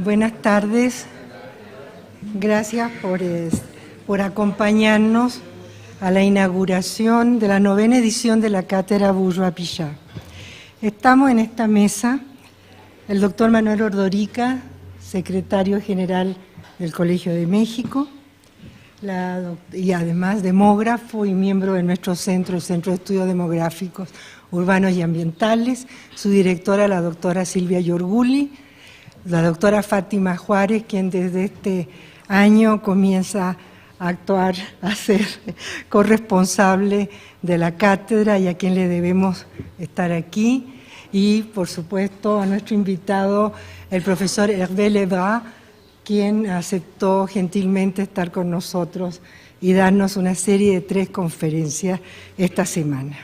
Buenas tardes. Gracias por acompañarnos a la inauguración de la 9ª edición de la Cátedra Bourgeois-Pichat. Estamos en esta mesa el doctor Manuel Ordorica, secretario general del Colegio de México, y además demógrafo y miembro de nuestro centro, el Centro de Estudios Demográficos Urbanos y Ambientales, su directora, la doctora Silvia Yorguli, la doctora Fátima Juárez, quien desde este año comienza a actuar, a ser corresponsable de la cátedra y a quien le debemos estar aquí, y por supuesto a nuestro invitado, el profesor Hervé Lebras, quien aceptó gentilmente estar con nosotros y darnos una serie de 3 conferencias esta semana.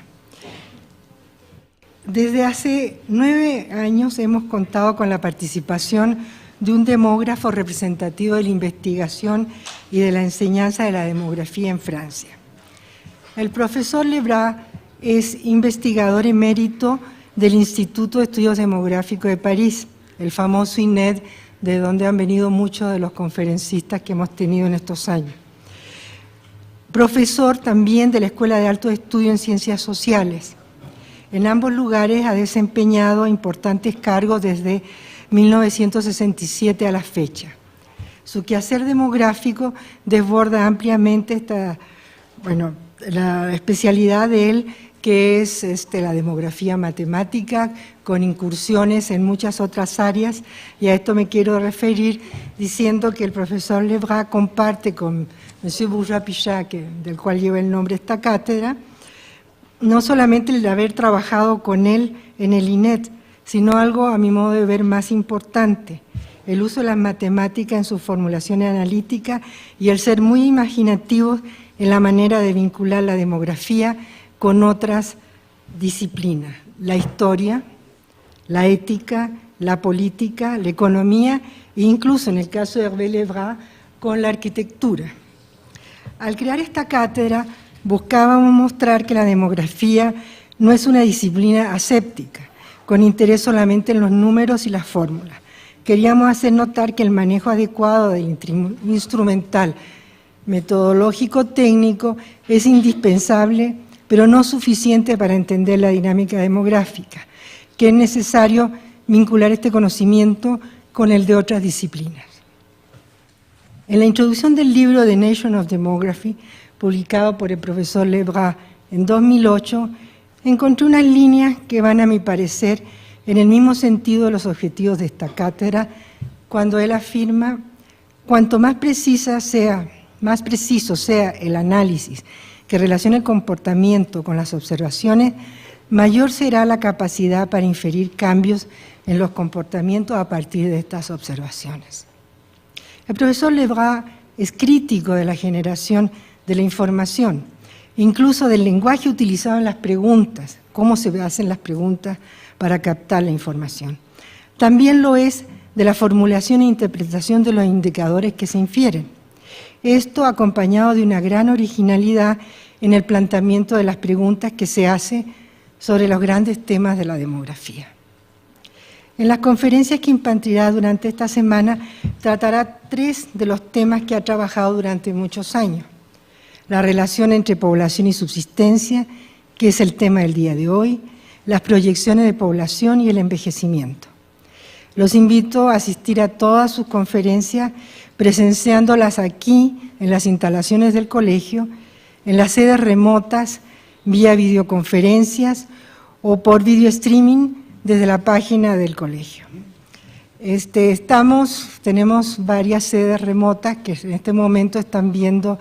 Desde hace 9 años hemos contado con la participación de un demógrafo representativo de la investigación y de la enseñanza de la demografía en Francia. El profesor Lebras es investigador emérito del Instituto de Estudios Demográficos de París, el famoso INED, de donde han venido muchos de los conferencistas que hemos tenido en estos años. Profesor también de la Escuela de Alto Estudio en Ciencias Sociales. En ambos lugares ha desempeñado importantes cargos desde 1967 a la fecha. Su quehacer demográfico desborda ampliamente la especialidad de él, que es la demografía matemática, con incursiones en muchas otras áreas, y a esto me quiero referir diciendo que el profesor Lebras comparte con M. Bourgeois-Pichat, del cual lleva el nombre esta cátedra, no solamente el de haber trabajado con él en el INED, sino algo a mi modo de ver más importante, el uso de las matemáticas en sus formulaciones analíticas y el ser muy imaginativos en la manera de vincular la demografía con otras disciplinas, la historia, la ética, la política, la economía e incluso en el caso de Hervé Lebras con la arquitectura. Al crear esta cátedra buscábamos mostrar que la demografía no es una disciplina aséptica, con interés solamente en los números y las fórmulas. Queríamos hacer notar que el manejo adecuado del instrumental metodológico técnico es indispensable, pero no suficiente para entender la dinámica demográfica, que es necesario vincular este conocimiento con el de otras disciplinas. En la introducción del libro The Nation of Demography, publicado por el profesor Lebras en 2008, encontré unas líneas que van, a mi parecer, en el mismo sentido de los objetivos de esta cátedra, cuando él afirma: cuanto más preciso sea el análisis que relaciona el comportamiento con las observaciones, mayor será la capacidad para inferir cambios en los comportamientos a partir de estas observaciones. El profesor Lebras es crítico de la generación de la información, incluso del lenguaje utilizado en las preguntas, cómo se hacen las preguntas para captar la información. También lo es de la formulación e interpretación de los indicadores que se infieren. Esto acompañado de una gran originalidad en el planteamiento de las preguntas que se hace sobre los grandes temas de la demografía. En las conferencias que impartirá durante esta semana tratará 3 de los temas que ha trabajado durante muchos años: la relación entre población y subsistencia, que es el tema del día de hoy, las proyecciones de población y el envejecimiento. Los invito a asistir a todas sus conferencias, presenciándolas aquí en las instalaciones del colegio, en las sedes remotas, vía videoconferencias o por video streaming desde la página del colegio. Tenemos varias sedes remotas que en este momento están viendo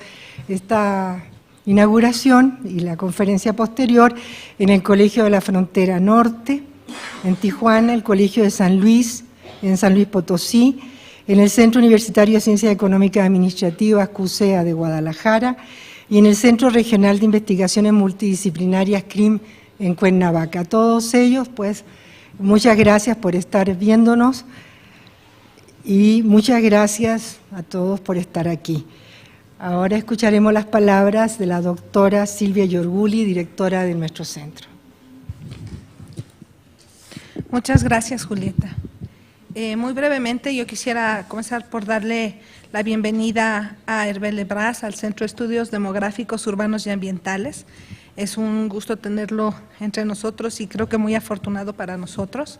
esta inauguración y la conferencia posterior en el Colegio de la Frontera Norte, en Tijuana, el Colegio de San Luis, en San Luis Potosí, en el Centro Universitario de Ciencias Económicas y Administrativas, CUSEA de Guadalajara, y en el Centro Regional de Investigaciones Multidisciplinarias, CRIM, en Cuernavaca. A todos ellos, pues, muchas gracias por estar viéndonos y muchas gracias a todos por estar aquí. Ahora escucharemos las palabras de la doctora Silvia Yorguli, directora de nuestro centro. Muchas gracias, Julieta. Muy brevemente, yo quisiera comenzar por darle la bienvenida a Hervé Lebras, al Centro de Estudios Demográficos, Urbanos y Ambientales. Es un gusto tenerlo entre nosotros y creo que muy afortunado para nosotros.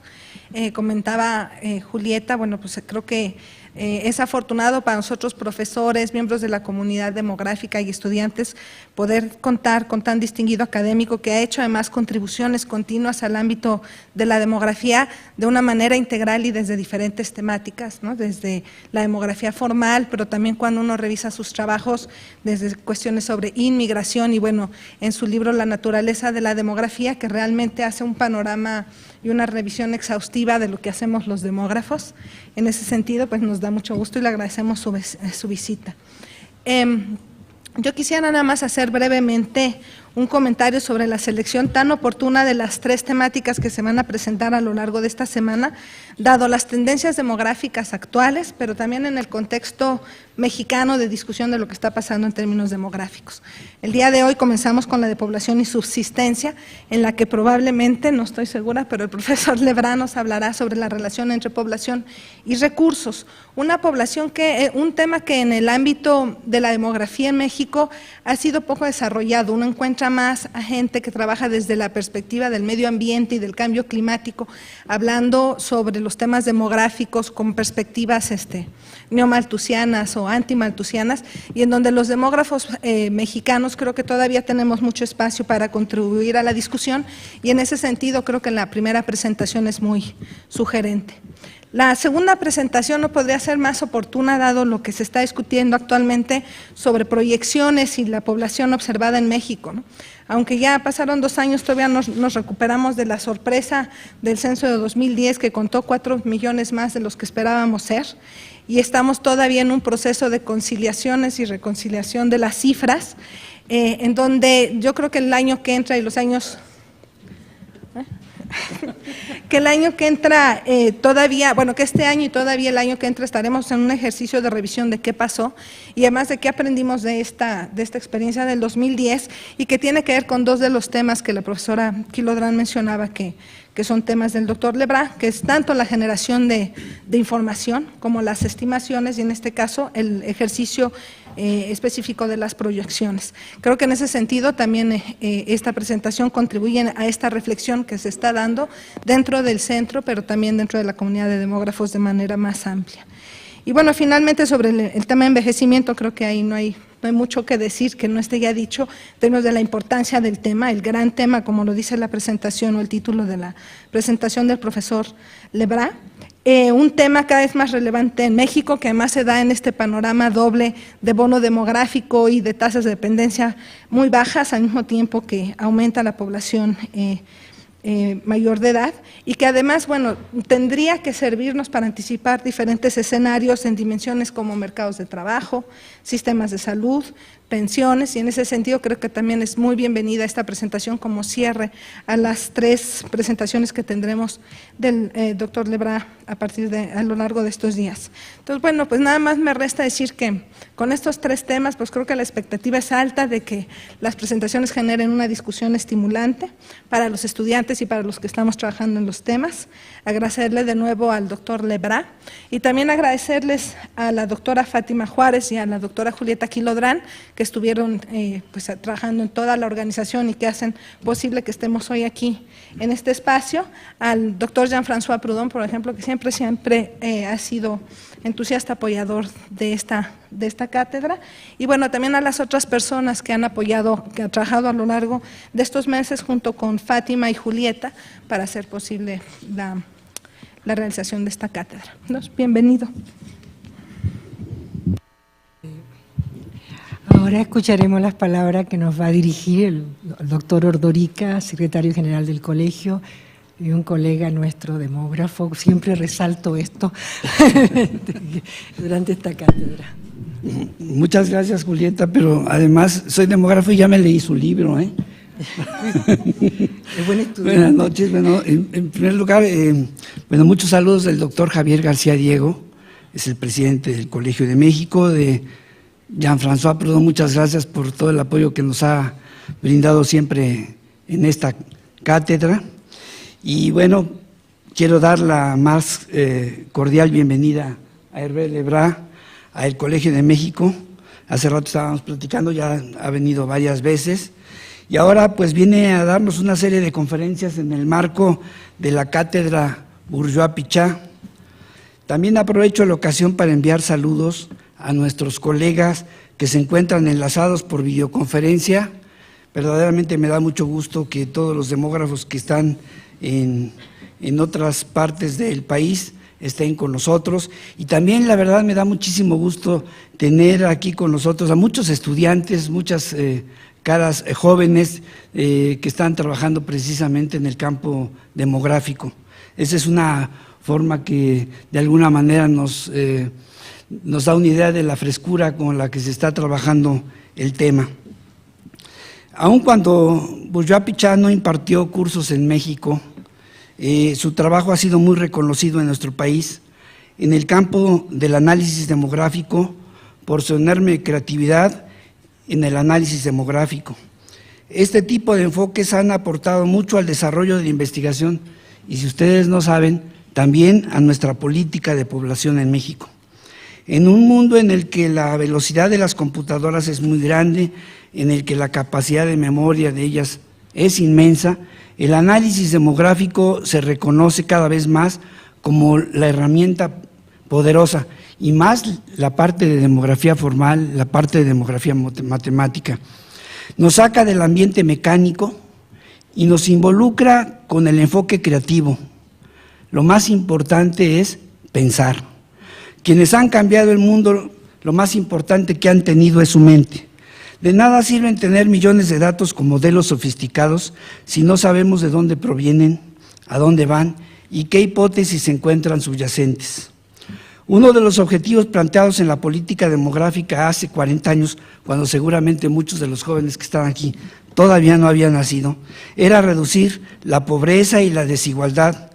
Comentaba Julieta, bueno, pues creo que es afortunado para nosotros profesores, miembros de la comunidad demográfica y estudiantes poder contar con tan distinguido académico que ha hecho además contribuciones continuas al ámbito de la demografía de una manera integral y desde diferentes temáticas, ¿no? Desde la demografía formal, pero también cuando uno revisa sus trabajos desde cuestiones sobre inmigración y bueno, en su libro La naturaleza de la demografía, que realmente hace un panorama y una revisión exhaustiva de lo que hacemos los demógrafos. En ese sentido, pues nos da mucho gusto y le agradecemos su visita. Yo quisiera nada más hacer brevemente un comentario sobre la selección tan oportuna de las 3 temáticas que se van a presentar a lo largo de esta semana, dado las tendencias demográficas actuales, pero también en el contexto mexicano de discusión de lo que está pasando en términos demográficos. El día de hoy comenzamos con la de población y subsistencia, en la que probablemente, no estoy segura, pero el profesor Lebras nos hablará sobre la relación entre población y recursos. Un tema que en el ámbito de la demografía en México ha sido poco desarrollado. Uno encuentra más a gente que trabaja desde la perspectiva del medio ambiente y del cambio climático, hablando sobre los temas demográficos con perspectivas neomalthusianas o antimalthusianas, y en donde los demógrafos mexicanos creo que todavía tenemos mucho espacio para contribuir a la discusión, y en ese sentido creo que la primera presentación es muy sugerente. La segunda presentación no podría ser más oportuna dado lo que se está discutiendo actualmente sobre proyecciones y la población observada en México, ¿no? Aunque ya pasaron 2 años, todavía nos recuperamos de la sorpresa del censo de 2010 que contó 4 millones más de los que esperábamos ser, y estamos todavía en un proceso de conciliaciones y reconciliación de las cifras, en donde yo creo que el año que entra y los años… que el año que entra que este año y todavía el año que entra estaremos en un ejercicio de revisión de qué pasó y además de qué aprendimos de esta experiencia del 2010 y que tiene que ver con 2 de los temas que la profesora Quilodrán mencionaba que son temas del doctor Lebras, que es tanto la generación de información como las estimaciones y en este caso el ejercicio específico de las proyecciones. Creo que en ese sentido también esta presentación contribuye a esta reflexión que se está dando dentro del centro, pero también dentro de la comunidad de demógrafos de manera más amplia. Y bueno, finalmente sobre el tema de envejecimiento, creo que ahí no hay mucho que decir que no esté ya dicho en términos de la importancia del tema, el gran tema, como lo dice la presentación o el título de la presentación del profesor Lebras. Un tema cada vez más relevante en México, que además se da en este panorama doble de bono demográfico y de tasas de dependencia muy bajas, al mismo tiempo que aumenta la población mayor de edad, y que además, bueno, tendría que servirnos para anticipar diferentes escenarios en dimensiones como mercados de trabajo, sistemas de salud, pensiones, y en ese sentido creo que también es muy bienvenida esta presentación como cierre a las 3 presentaciones que tendremos del doctor Lebras a lo largo de estos días. Entonces, bueno, pues nada más me resta decir que con estos 3 temas, pues creo que la expectativa es alta de que las presentaciones generen una discusión estimulante para los estudiantes y para los que estamos trabajando en los temas. Agradecerle de nuevo al doctor Lebras y también agradecerles a la doctora Fátima Juárez y a la doctora Julieta Quilodrán, que estuvieron pues, trabajando en toda la organización y que hacen posible que estemos hoy aquí en este espacio, al doctor Jean-François Proudhon, por ejemplo, que siempre ha sido entusiasta apoyador de esta cátedra, y bueno, también a las otras personas que han apoyado, que han trabajado a lo largo de estos meses junto con Fátima y Julieta para hacer posible la realización de esta cátedra. Bienvenido. Ahora escucharemos las palabras que nos va a dirigir el doctor Ordorica, secretario general del colegio y un colega nuestro demógrafo. Siempre resalto esto durante esta cátedra. Muchas gracias, Julieta, pero además soy demógrafo y ya me leí su libro, ¿eh? Es buen estudiante. Buenas noches. Bueno, en primer lugar, muchos saludos del doctor Javier García Diego, es el presidente del Colegio de México, de Jean-François Proudhon, muchas gracias por todo el apoyo que nos ha brindado siempre en esta cátedra. Y bueno, quiero dar la más cordial bienvenida a Hervé Lebrá, al Colegio de México. Hace rato estábamos platicando, ya ha venido varias veces, y ahora pues viene a darnos una serie de conferencias en el marco de la cátedra Bourgeois-Pichat. También aprovecho la ocasión para enviar saludos a nuestros colegas que se encuentran enlazados por videoconferencia. Verdaderamente me da mucho gusto que todos los demógrafos que están en otras partes del país estén con nosotros, y también la verdad me da muchísimo gusto tener aquí con nosotros a muchos estudiantes, muchas caras jóvenes que están trabajando precisamente en el campo demográfico. Esa es una forma que de alguna manera nos da una idea de la frescura con la que se está trabajando el tema. Aun cuando Bourgeois-Pichat no impartió cursos en México, su trabajo ha sido muy reconocido en nuestro país en el campo del análisis demográfico por su enorme creatividad en el análisis demográfico. Este tipo de enfoques han aportado mucho al desarrollo de la investigación y, si ustedes no saben, también a nuestra política de población en México. En un mundo en el que la velocidad de las computadoras es muy grande, en el que la capacidad de memoria de ellas es inmensa, el análisis demográfico se reconoce cada vez más como la herramienta poderosa, y más la parte de demografía formal, la parte de demografía matemática. Nos saca del ambiente mecánico y nos involucra con el enfoque creativo. Lo más importante es pensar. Quienes han cambiado el mundo, lo más importante que han tenido es su mente. De nada sirven tener millones de datos con modelos sofisticados si no sabemos de dónde provienen, a dónde van y qué hipótesis se encuentran subyacentes. Uno de los objetivos planteados en la política demográfica hace 40 años, cuando seguramente muchos de los jóvenes que están aquí todavía no habían nacido, era reducir la pobreza y la desigualdad.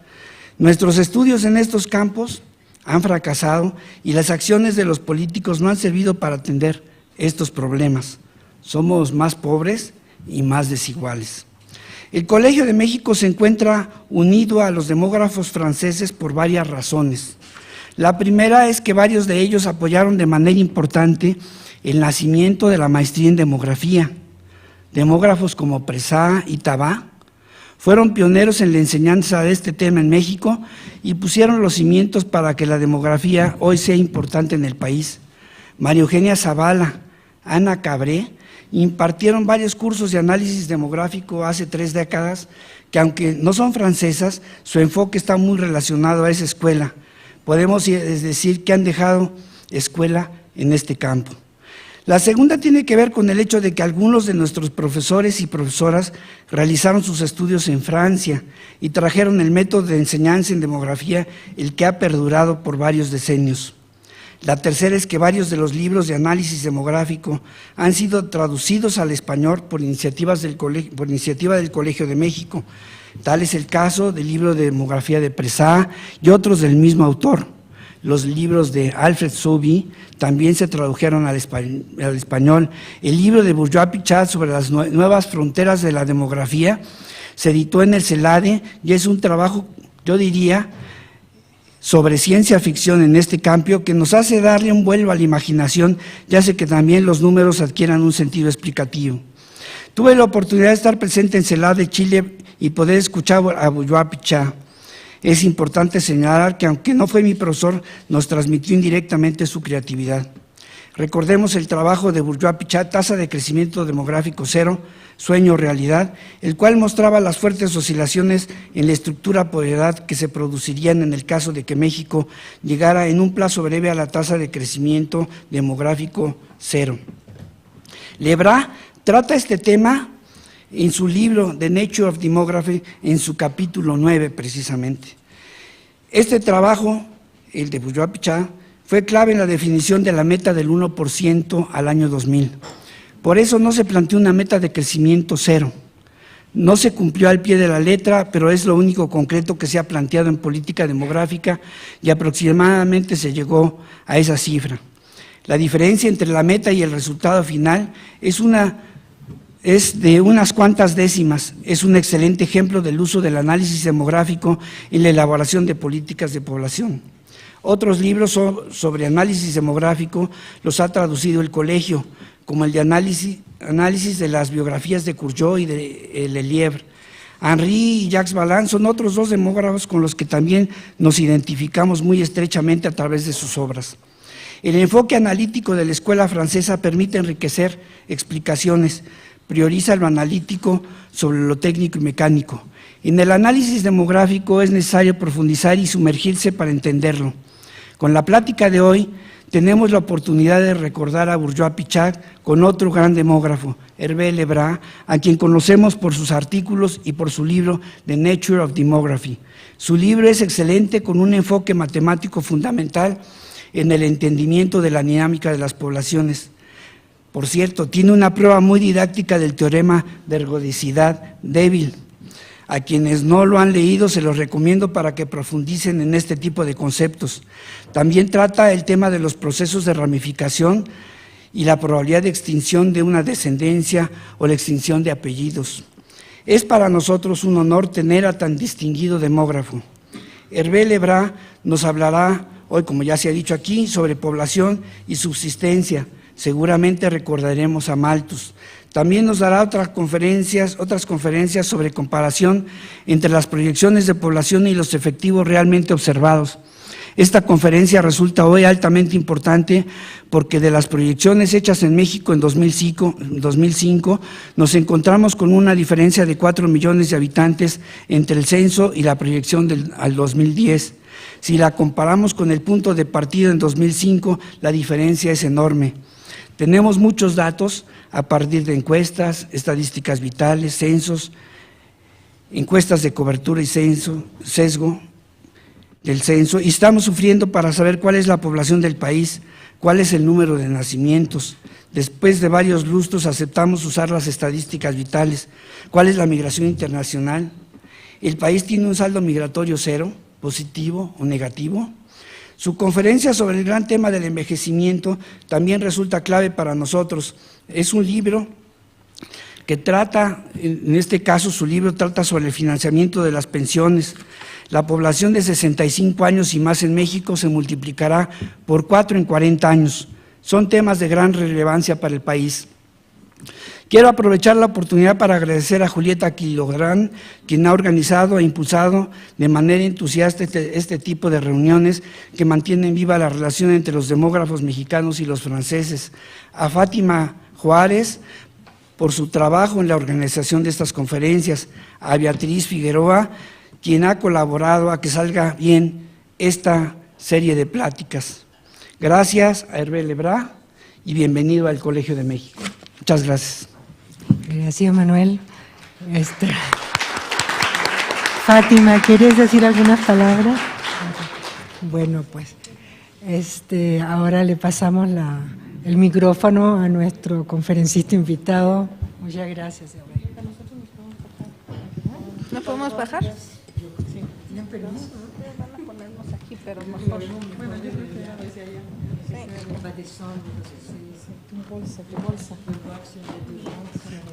Nuestros estudios en estos campos han fracasado y las acciones de los políticos no han servido para atender estos problemas. Somos más pobres y más desiguales. El Colegio de México se encuentra unido a los demógrafos franceses por varias razones. La primera es que varios de ellos apoyaron de manera importante el nacimiento de la maestría en demografía. Demógrafos como Pressat y Tabat fueron pioneros en la enseñanza de este tema en México y pusieron los cimientos para que la demografía hoy sea importante en el país. María Eugenia Zavala, Ana Cabré impartieron varios cursos de análisis demográfico hace 3 décadas que, aunque no son francesas, su enfoque está muy relacionado a esa escuela. Podemos decir que han dejado escuela en este campo. La segunda tiene que ver con el hecho de que algunos de nuestros profesores y profesoras realizaron sus estudios en Francia y trajeron el método de enseñanza en demografía, el que ha perdurado por varios decenios. La tercera es que varios de los libros de análisis demográfico han sido traducidos al español por iniciativa del Colegio de México. Tal es el caso del libro de demografía de Pressat y otros del mismo autor. Los libros de Alfred Souby también se tradujeron al español. El libro de Bourgeois-Pichat sobre las nuevas fronteras de la demografía se editó en el CELADE y es un trabajo, yo diría, sobre ciencia ficción en este campo que nos hace darle un vuelo a la imaginación y hace que también los números adquieran un sentido explicativo. Tuve la oportunidad de estar presente en CELADE, Chile, y poder escuchar a Bourgeois-Pichat. Es importante señalar que, aunque no fue mi profesor, nos transmitió indirectamente su creatividad. Recordemos el trabajo de Bourgeois-Pichat, Tasa de Crecimiento Demográfico Cero, Sueño o Realidad, el cual mostraba las fuertes oscilaciones en la estructura por edad que se producirían en el caso de que México llegara en un plazo breve a la tasa de crecimiento demográfico cero. Lebrá trata este tema en su libro The Nature of Demography, en su capítulo 9 precisamente. Este trabajo, el de Bourgeois-Pichat, fue clave en la definición de la meta del 1% al año 2000. Por eso no se planteó una meta de crecimiento cero. No se cumplió al pie de la letra, pero es lo único concreto que se ha planteado en política demográfica y aproximadamente se llegó a esa cifra. La diferencia entre la meta y el resultado final es una es de unas cuantas décimas. Es un excelente ejemplo del uso del análisis demográfico en la elaboración de políticas de población. Otros libros sobre análisis demográfico los ha traducido el colegio, como el de análisis de las biografías de Courgeot y de Lelièvre. Henri y Jacques Ballan son otros dos demógrafos con los que también nos identificamos muy estrechamente a través de sus obras. El enfoque analítico de la escuela francesa permite enriquecer explicaciones, prioriza lo analítico sobre lo técnico y mecánico. En el análisis demográfico es necesario profundizar y sumergirse para entenderlo. Con la plática de hoy tenemos la oportunidad de recordar a Bourgeois-Pichard con otro gran demógrafo, Hervé Lebras, a quien conocemos por sus artículos y por su libro The Nature of Demography. Su libro es excelente con un enfoque matemático fundamental en el entendimiento de la dinámica de las poblaciones. Por cierto, tiene una prueba muy didáctica del teorema de ergodicidad débil. A quienes no lo han leído se los recomiendo para que profundicen en este tipo de conceptos. También trata el tema de los procesos de ramificación y la probabilidad de extinción de una descendencia o la extinción de apellidos. Es para nosotros un honor tener a tan distinguido demógrafo. Hervé Lebras nos hablará hoy, como ya se ha dicho aquí, sobre población y subsistencia. Seguramente recordaremos a Malthus. También nos dará otras conferencias sobre comparación entre las proyecciones de población y los efectivos realmente observados. Esta conferencia resulta hoy altamente importante porque de las proyecciones hechas en México en 2005 nos encontramos con una diferencia de 4 millones de habitantes entre el censo y la proyección al 2010. Si la comparamos con el punto de partida en 2005, la diferencia es enorme. Tenemos muchos datos a partir de encuestas, estadísticas vitales, censos, encuestas de cobertura y sesgo del censo, y estamos sufriendo para saber cuál es la población del país, cuál es el número de nacimientos. Después de varios lustros aceptamos usar las estadísticas vitales. ¿Cuál es la migración internacional? ¿El país tiene un saldo migratorio cero, positivo o negativo? Su conferencia sobre el gran tema del envejecimiento también resulta clave para nosotros. Es un libro que trata, en este caso su libro trata sobre el financiamiento de las pensiones. La población de 65 años y más en México se multiplicará por 4 en 40 años. Son temas de gran relevancia para el país. Quiero aprovechar la oportunidad para agradecer a Julieta Quilográn, quien ha organizado e impulsado de manera entusiasta este tipo de reuniones que mantienen viva la relación entre los demógrafos mexicanos y los franceses. A Fátima Juárez, por su trabajo en la organización de estas conferencias. A Beatriz Figueroa, quien ha colaborado a que salga bien esta serie de pláticas. Gracias a Hervé Lebras y bienvenido al Colegio de México. Muchas gracias. Gracias, Manuel. Fátima, ¿quieres decir algunas palabras? Bueno, pues ahora le pasamos el micrófono a nuestro conferencista invitado. Muchas gracias. ¿No podemos bajar? Sí. Van a ponernos aquí, pero mejor. Bueno, yo creo que ya desde allá.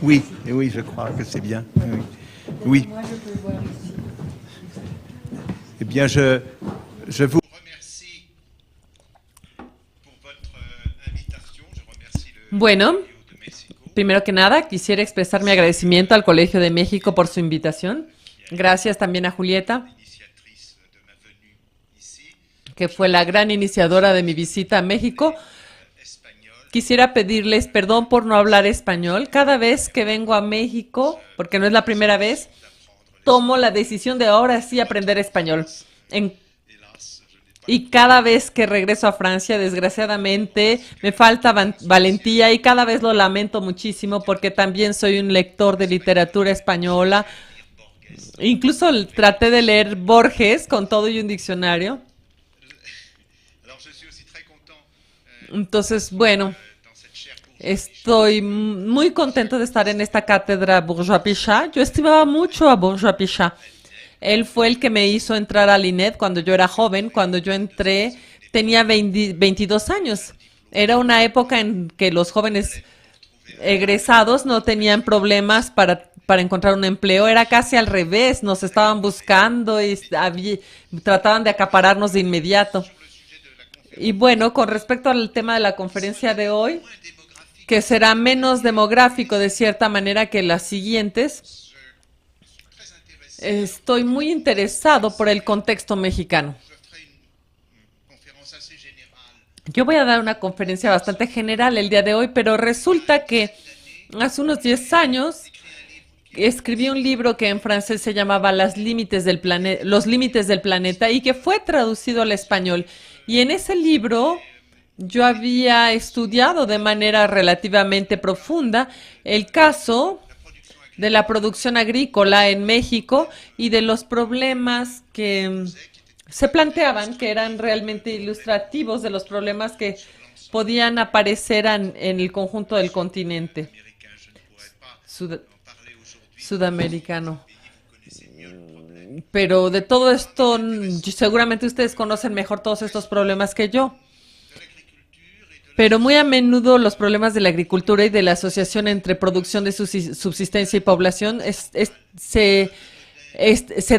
Oui, oui, je crois que c'est bien. Oui. Eh bien, je vous remercie pour votre invitation. Je remercie le Bueno, Colegio de México. primero que nada, quisiera expresar mi agradecimiento al Colegio de México por su invitación. Gracias también a Julieta, Initiatrice de ma venue ici. que fue la gran iniciadora de mi visita a México. Espagnol. Quisiera pedirles perdón por no hablar español. Cada vez que vengo a México, porque no es la primera vez, tomo la decisión de ahora sí aprender español. Y cada vez que regreso a Francia, desgraciadamente, me falta valentía y cada vez lo lamento muchísimo porque también soy un lector de literatura española. Incluso traté de leer Borges con todo y un diccionario. Alors, je suis aussi très content Entonces, bueno, dans cette chaire pour estoy muy contento de estar en esta cátedra Bourgeois-Pichard. Yo estimaba mucho a Bourgeois-Pichard. Él fue el que me hizo entrar al INED cuando yo era joven. Cuando yo entré tenía 22 años. Era una época en que los jóvenes egresados no tenían problemas para encontrar un empleo, era casi al revés, nos estaban buscando y trataban de acapararnos de inmediato. Y bueno, con respecto al tema de la conferencia de hoy, que será menos demográfico de cierta manera que las siguientes, estoy muy interesado por el contexto mexicano. Yo voy a dar una conferencia bastante general el día de hoy, pero resulta que hace unos 10 años escribí un libro que en francés se llamaba Los límites del planeta y que fue traducido al español. Y en ese libro yo había estudiado de manera relativamente profunda el caso de la producción agrícola en México y de los problemas que se planteaban, que eran realmente ilustrativos de los problemas que podían aparecer en el conjunto del continente sudamericano. Pero de todo esto, seguramente ustedes conocen mejor todos estos problemas que yo. Pero muy a menudo los problemas de la agricultura y de la asociación entre producción de subsistencia y población se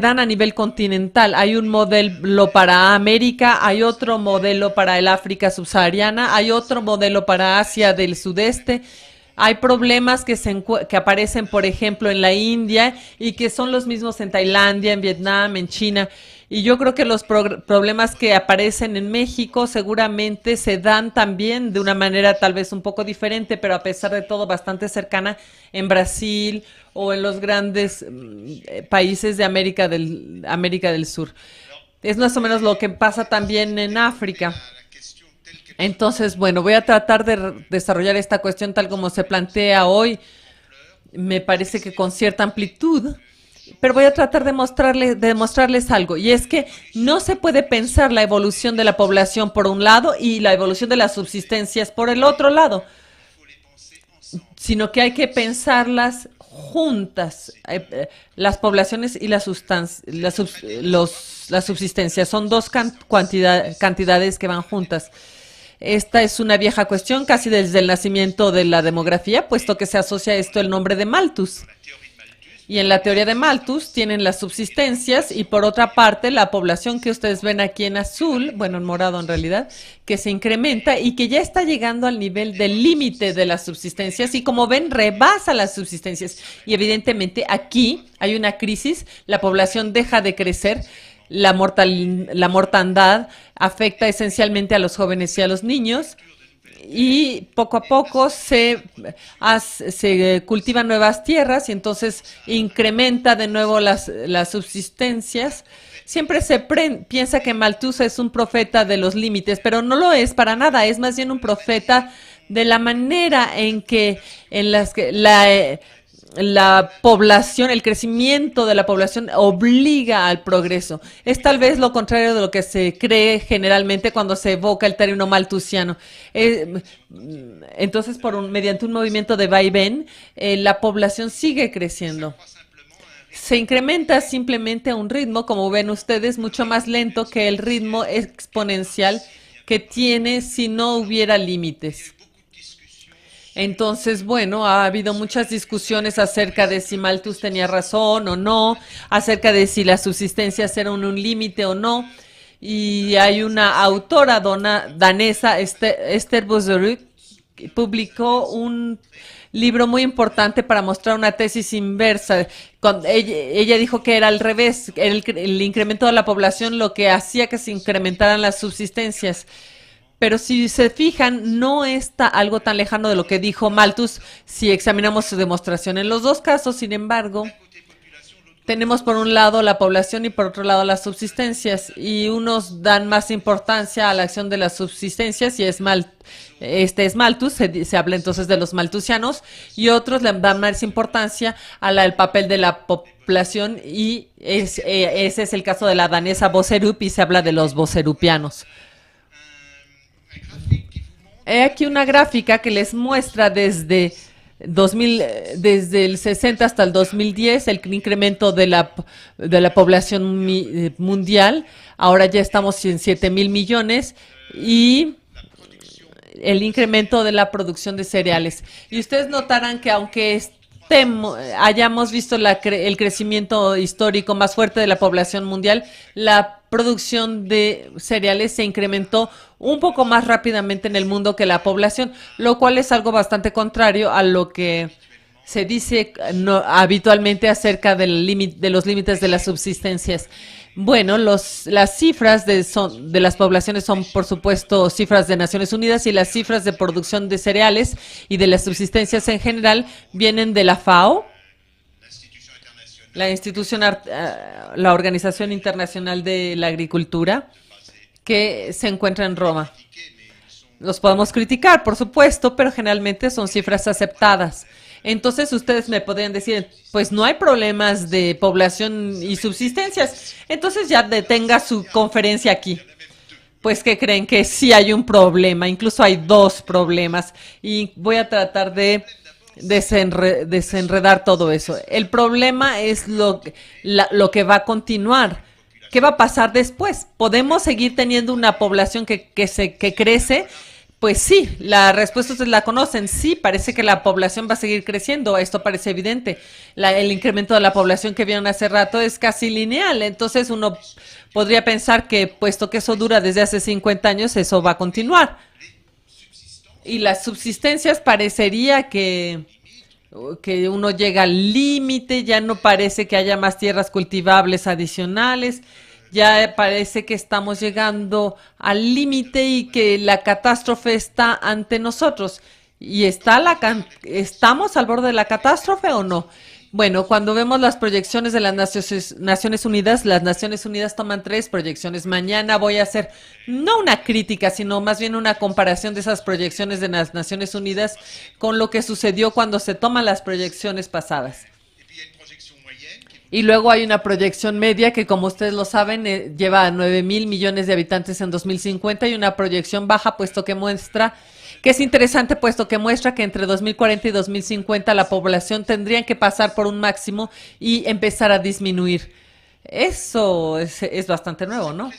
dan a nivel continental. Hay un modelo para América, hay otro modelo para el África subsahariana, hay otro modelo para Asia del sudeste. Hay problemas que aparecen, por ejemplo, en la India y que son los mismos en Tailandia, en Vietnam, en China. Y yo creo que los problemas que aparecen en México seguramente se dan también de una manera tal vez un poco diferente, pero a pesar de todo bastante cercana en Brasil o en los grandes países de América del Sur. Es más o menos lo que pasa también en África. Entonces, bueno, voy a tratar de desarrollar esta cuestión tal como se plantea hoy, me parece que con cierta amplitud, pero voy a tratar de mostrarles algo, y es que no se puede pensar la evolución de la población por un lado y la evolución de las subsistencias por el otro lado, sino que hay que pensarlas juntas, las poblaciones y las subsistencias. Son dos cantidades que van juntas. Esta es una vieja cuestión casi desde el nacimiento de la demografía, puesto que se asocia a esto el nombre de Malthus. Y en la teoría de Malthus tienen las subsistencias y por otra parte la población que ustedes ven aquí en azul, bueno, en morado en realidad, que se incrementa y que ya está llegando al nivel del límite de las subsistencias y como ven rebasa las subsistencias. Y evidentemente aquí hay una crisis, la población deja de crecer, la mortandad afecta esencialmente a los jóvenes y a los niños y poco a poco se cultivan nuevas tierras y entonces incrementa de nuevo las subsistencias. Siempre se piensa que Malthus es un profeta de los límites, pero no lo es para nada, es más bien un profeta de la manera en que la población, el crecimiento de la población obliga al progreso. Es tal vez lo contrario de lo que se cree generalmente cuando se evoca el término malthusiano. Entonces, mediante un movimiento de vaivén, la población sigue creciendo. Se incrementa simplemente a un ritmo, como ven ustedes, mucho más lento que el ritmo exponencial que tiene si no hubiera límites. Entonces, bueno, ha habido muchas discusiones acerca de si Malthus tenía razón o no, acerca de si las subsistencias eran un límite o no. Y hay una autora danesa, Esther Boserup, que publicó un libro muy importante para mostrar una tesis inversa. Ella dijo que era al revés, el incremento de la población lo que hacía que se incrementaran las subsistencias. Pero si se fijan, no está algo tan lejano de lo que dijo Malthus si examinamos su demostración. En los dos casos, sin embargo, tenemos por un lado la población y por otro lado las subsistencias. Y unos dan más importancia a la acción de las subsistencias y es Malthus, se habla entonces de los malthusianos, y otros le dan más importancia al papel de la población y ese es el caso de la danesa Boserup y se habla de los boserupianos. He aquí una gráfica que les muestra desde el 60 hasta el 2010 el incremento de la población mundial. Ahora ya estamos en 7,000 millones y el incremento de la producción de cereales. Y ustedes notarán que aunque hayamos visto el crecimiento histórico más fuerte de la población mundial, la producción de cereales se incrementó un poco más rápidamente en el mundo que la población, lo cual es algo bastante contrario a lo que se dice habitualmente acerca de los límites de las subsistencias. Bueno, las cifras de las poblaciones son, por supuesto, cifras de Naciones Unidas, y las cifras de producción de cereales y de las subsistencias en general vienen de la FAO, la Organización Internacional de la Agricultura, que se encuentra en Roma. Los podemos criticar, por supuesto, pero generalmente son cifras aceptadas. Entonces ustedes me podrían decir, pues no hay problemas de población y subsistencias, entonces ya detenga su conferencia aquí. Pues que creen que sí hay un problema, incluso hay dos problemas, y voy a tratar de desenredar todo eso. El problema es lo que va a continuar. ¿Qué va a pasar después? ¿Podemos seguir teniendo una población que crece? Pues sí, la respuesta ustedes la conocen. Sí, parece que la población va a seguir creciendo. Esto parece evidente. El incremento de la población que vieron hace rato es casi lineal. Entonces uno podría pensar que, puesto que eso dura desde hace 50 años, eso va a continuar. Y las subsistencias parecería que uno llega al límite, ya no parece que haya más tierras cultivables adicionales. Ya parece que estamos llegando al límite y que la catástrofe está ante nosotros. ¿Y estamos al borde de la catástrofe o no? Bueno, cuando vemos las proyecciones de las Naciones Unidas, las Naciones Unidas toman 3 proyecciones. Mañana voy a hacer no una crítica, sino más bien una comparación de esas proyecciones de las Naciones Unidas con lo que sucedió cuando se toman las proyecciones pasadas. Y luego hay una proyección media que, como ustedes lo saben, lleva a 9,000 millones de habitantes en 2050, y una proyección baja, puesto que es interesante, puesto que muestra que entre 2040 y 2050 la población tendría que pasar por un máximo y empezar a disminuir. Eso es bastante nuevo, ¿no?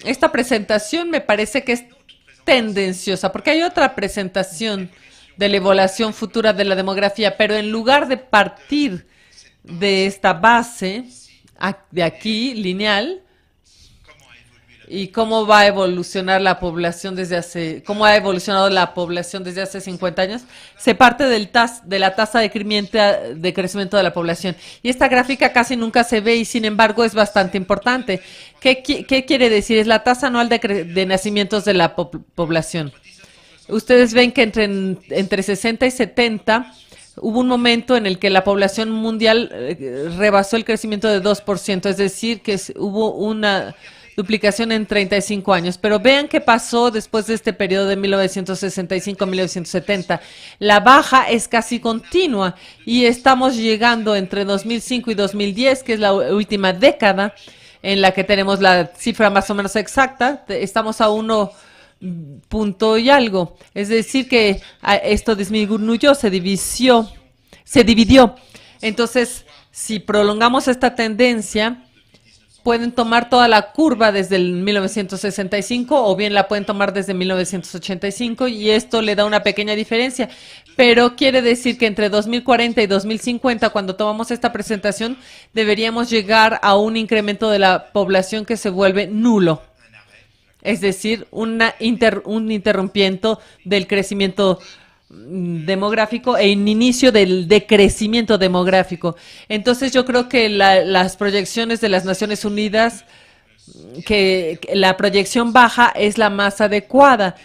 Esta presentación me parece que es tendenciosa, porque hay otra presentación de la evaluación futura de la demografía, pero en lugar de partir de esta base de aquí, lineal, y cómo va a evolucionar la población cómo ha evolucionado la población desde hace 50 años, se parte de la tasa de crecimiento de la población. Y esta gráfica casi nunca se ve, y sin embargo es bastante importante. ¿Qué quiere decir? Es la tasa anual de nacimientos de la población. Ustedes ven que entre 60 y 70 hubo un momento en el que la población mundial rebasó el crecimiento de 2%, es decir, que hubo una duplicación en 35 años. Pero vean qué pasó después de este periodo de 1965 a 1970. La baja es casi continua, y estamos llegando entre 2005 y 2010, que es la última década en la que tenemos la cifra más o menos exacta. Estamos a 1 punto y algo. Es decir, que esto disminuyó, se dividió. Entonces, si prolongamos esta tendencia, pueden tomar toda la curva desde el 1965, o bien la pueden tomar desde 1985, y esto le da una pequeña diferencia. Pero quiere decir que entre 2040 y 2050, cuando tomamos esta presentación, deberíamos llegar a un incremento de la población que se vuelve nulo. Es decir, un interrumpimiento del crecimiento demográfico e un inicio del decrecimiento demográfico. Entonces yo creo que las proyecciones de las Naciones Unidas, que la proyección baja es la más adecuada,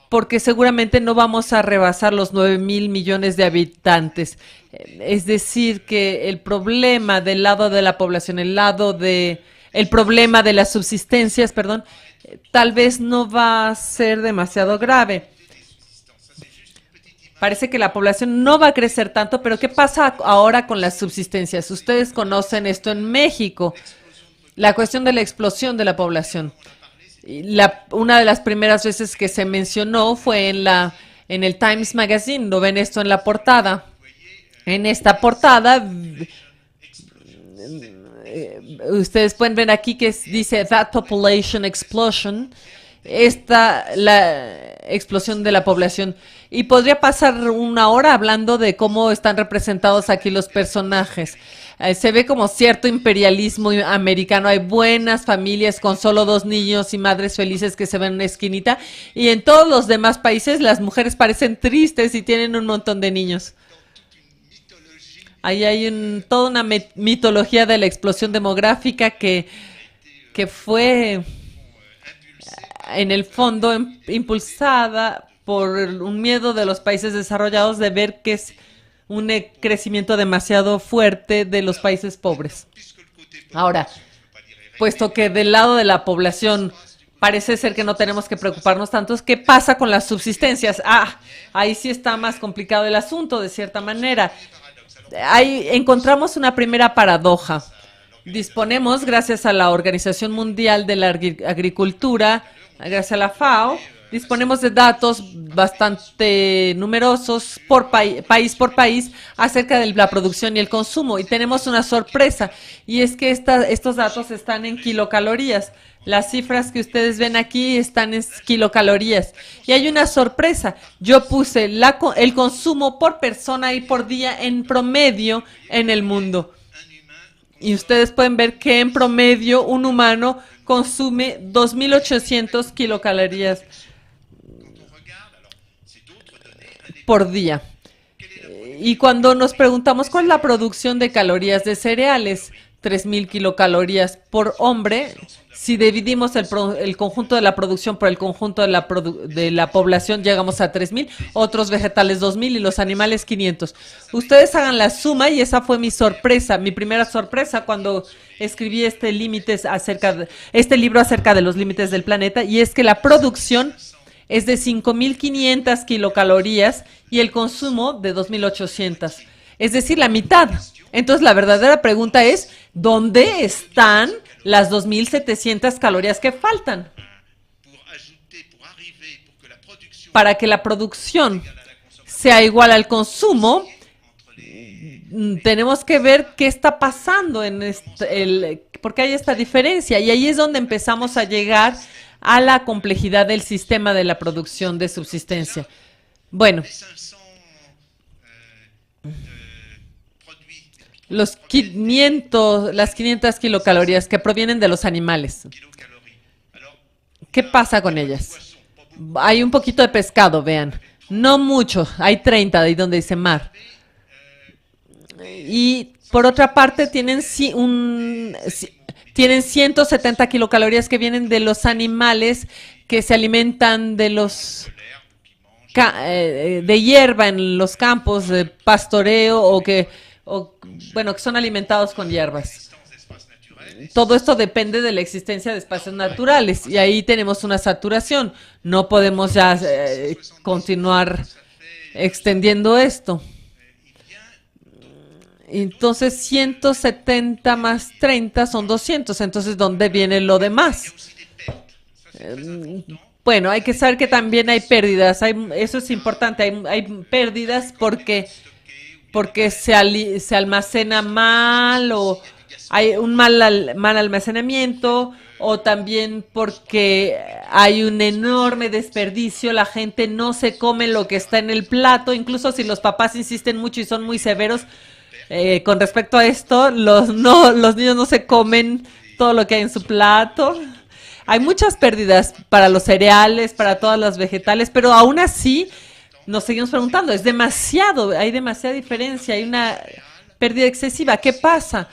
porque seguramente no vamos a rebasar los 9,000 millones de habitantes. Es decir, que el problema del lado de la población, el problema de las subsistencias, tal vez no va a ser demasiado grave. Parece que la población no va a crecer tanto, pero ¿qué pasa ahora con las subsistencias? Ustedes conocen esto en México, la cuestión de la explosión de la población. Una de las primeras veces que se mencionó fue en el Times Magazine. ¿Lo ven esto en la portada? En esta portada, ustedes pueden ver aquí que dice That Population Explosion. explosión de la población. Y podría pasar una hora hablando de cómo están representados aquí los personajes. Se ve como cierto imperialismo americano. Hay buenas familias con solo 2 niños y madres felices que se ven en una esquinita. Y en todos los demás países las mujeres parecen tristes y tienen un montón de niños. Ahí hay toda una mitología de la explosión demográfica que fue en el fondo impulsada por un miedo de los países desarrollados de ver que es un crecimiento demasiado fuerte de los países pobres. Ahora, puesto que del lado de la población parece ser que no tenemos que preocuparnos tanto, ¿qué pasa con las subsistencias? Ahí sí está más complicado el asunto, de cierta manera. Ahí encontramos una primera paradoja. Disponemos, gracias a la Organización Mundial de la Agricultura, gracias a la FAO, disponemos de datos bastante numerosos país por país acerca de la producción y el consumo. Y tenemos una sorpresa, y es que estos datos están en kilocalorías. Las cifras que ustedes ven aquí están en kilocalorías. Y hay una sorpresa. Yo puse el consumo por persona y por día en promedio en el mundo. Y ustedes pueden ver que en promedio un humano consume 2.800 kilocalorías por día. Y cuando nos preguntamos cuál es la producción de calorías de cereales, 3.000 kilocalorías por hombre. Si dividimos el conjunto de la producción por el conjunto de la población, llegamos a 3.000, otros vegetales 2.000 y los animales 500. Ustedes hagan la suma y esa fue mi sorpresa, mi primera sorpresa cuando escribí este libro acerca de los límites del planeta, y es que la producción es de 5.500 kilocalorías y el consumo de 2.800, es decir, la mitad. Entonces, la verdadera pregunta es, ¿dónde están las 2.700 calorías que faltan? Para que la producción sea igual al consumo, tenemos que ver qué está pasando porque hay esta diferencia, y ahí es donde empezamos a llegar a la complejidad del sistema de la producción de subsistencia. Bueno, las 500 kilocalorías que provienen de los animales, ¿qué pasa con ellas? Hay un poquito de pescado, vean, no mucho, hay 30 ahí donde dice mar. Y por otra parte tienen 170 kilocalorías que vienen de los animales que se alimentan de de hierba en los campos de pastoreo que son alimentados con hierbas. Todo esto depende de la existencia de espacios naturales y ahí tenemos una saturación. No podemos ya continuar extendiendo esto. Entonces, 170 más 30 son 200. Entonces, ¿dónde viene lo demás? Bueno, hay que saber que también hay pérdidas. Eso es importante. Hay pérdidas porque se almacena mal, o hay un mal almacenamiento, o también porque hay un enorme desperdicio. La gente no se come lo que está en el plato, incluso si los papás insisten mucho y son muy severos con respecto a esto, los niños no se comen todo lo que hay en su plato. Hay muchas pérdidas para los cereales, para todas las vegetales, pero aún así nos seguimos preguntando, hay demasiada diferencia, hay una pérdida excesiva. ¿Qué pasa?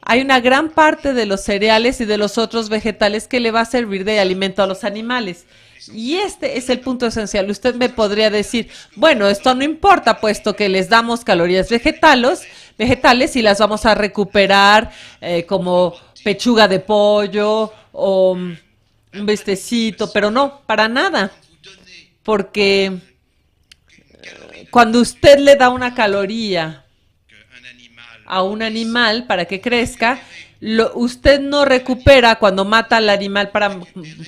Hay una gran parte de los cereales y de los otros vegetales que le va a servir de alimento a los animales. Y este es el punto esencial. Usted me podría decir, bueno, esto no importa, puesto que les damos calorías vegetales y las vamos a recuperar como pechuga de pollo o un bistecito, pero no, para nada. Porque cuando usted le da una caloría a un animal para que crezca, usted no recupera cuando mata al animal para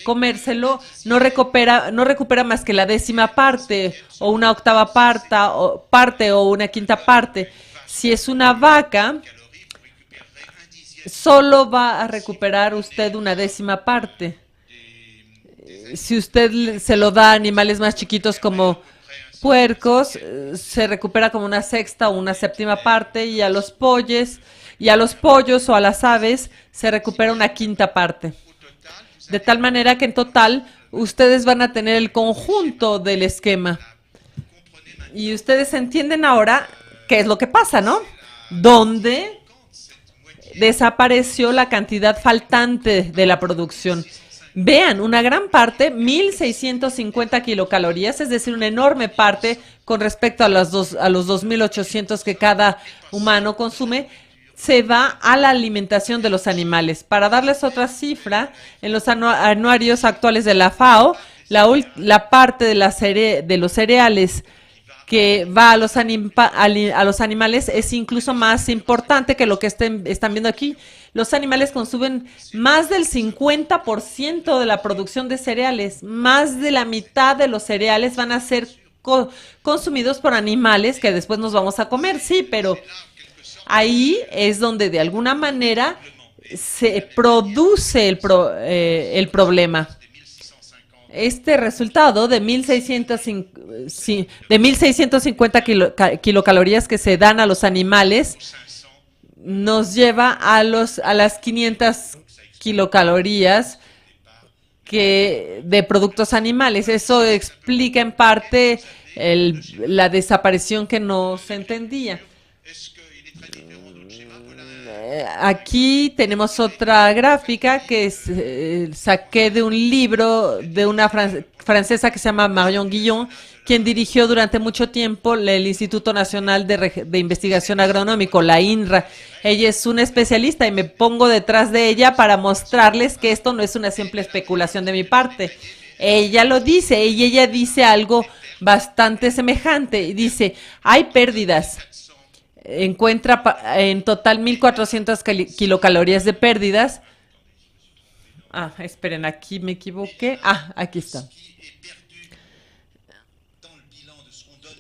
comérselo, no recupera más que la 10ª parte o una 8ª parte o una 5ª parte. Si es una vaca, solo va a recuperar usted una 10ª parte. Si usted se lo da a animales más chiquitos como puercos, se recupera como una sexta o una séptima parte, y a los pollos o a las aves se recupera una quinta parte. De tal manera que en total ustedes van a tener el conjunto del esquema. Y ustedes entienden ahora qué es lo que pasa, ¿no? ¿Dónde desapareció la cantidad faltante de la producción? Vean, una gran parte, 1.650 kilocalorías, es decir, una enorme parte con respecto a los 2.800 que cada humano consume, se va a la alimentación de los animales. Para darles otra cifra, en los anuarios actuales de la FAO, la parte de los cereales que va a los animales es incluso más importante que lo que están viendo aquí. Los animales consumen más del 50% de la producción de cereales. Más de la mitad de los cereales van a ser consumidos por animales que después nos vamos a comer, sí, pero ahí es donde de alguna manera se produce el problema. Este resultado de 1.650 kilocalorías que se dan a los animales nos lleva a las 500 kilocalorías de productos animales. Eso explica en parte la desaparición que no se entendía. Aquí tenemos otra gráfica que saqué de un libro de una francesa que se llama Marion Guillon, quien dirigió durante mucho tiempo el Instituto Nacional de Investigación Agronómico, la INRA. Ella es una especialista y me pongo detrás de ella para mostrarles que esto no es una simple especulación de mi parte. Ella lo dice, y ella dice algo bastante semejante. Dice, hay pérdidas. Encuentra en total 1.400 kilocalorías de pérdidas. Esperen, aquí me equivoqué. Aquí está.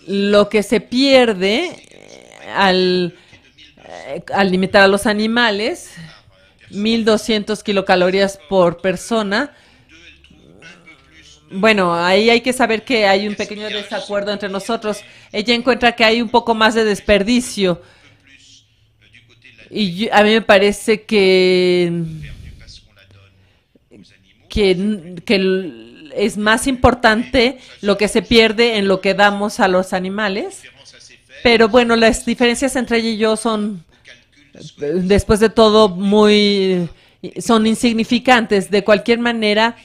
Lo que se pierde al limitar a los animales, 1.200 kilocalorías por persona. Bueno, ahí hay que saber que hay un pequeño desacuerdo entre nosotros. Ella encuentra que hay un poco más de desperdicio. Y a mí me parece que es más importante lo que se pierde en lo que damos a los animales. Pero bueno, las diferencias entre ella y yo son, después de todo, son insignificantes. De cualquier manera,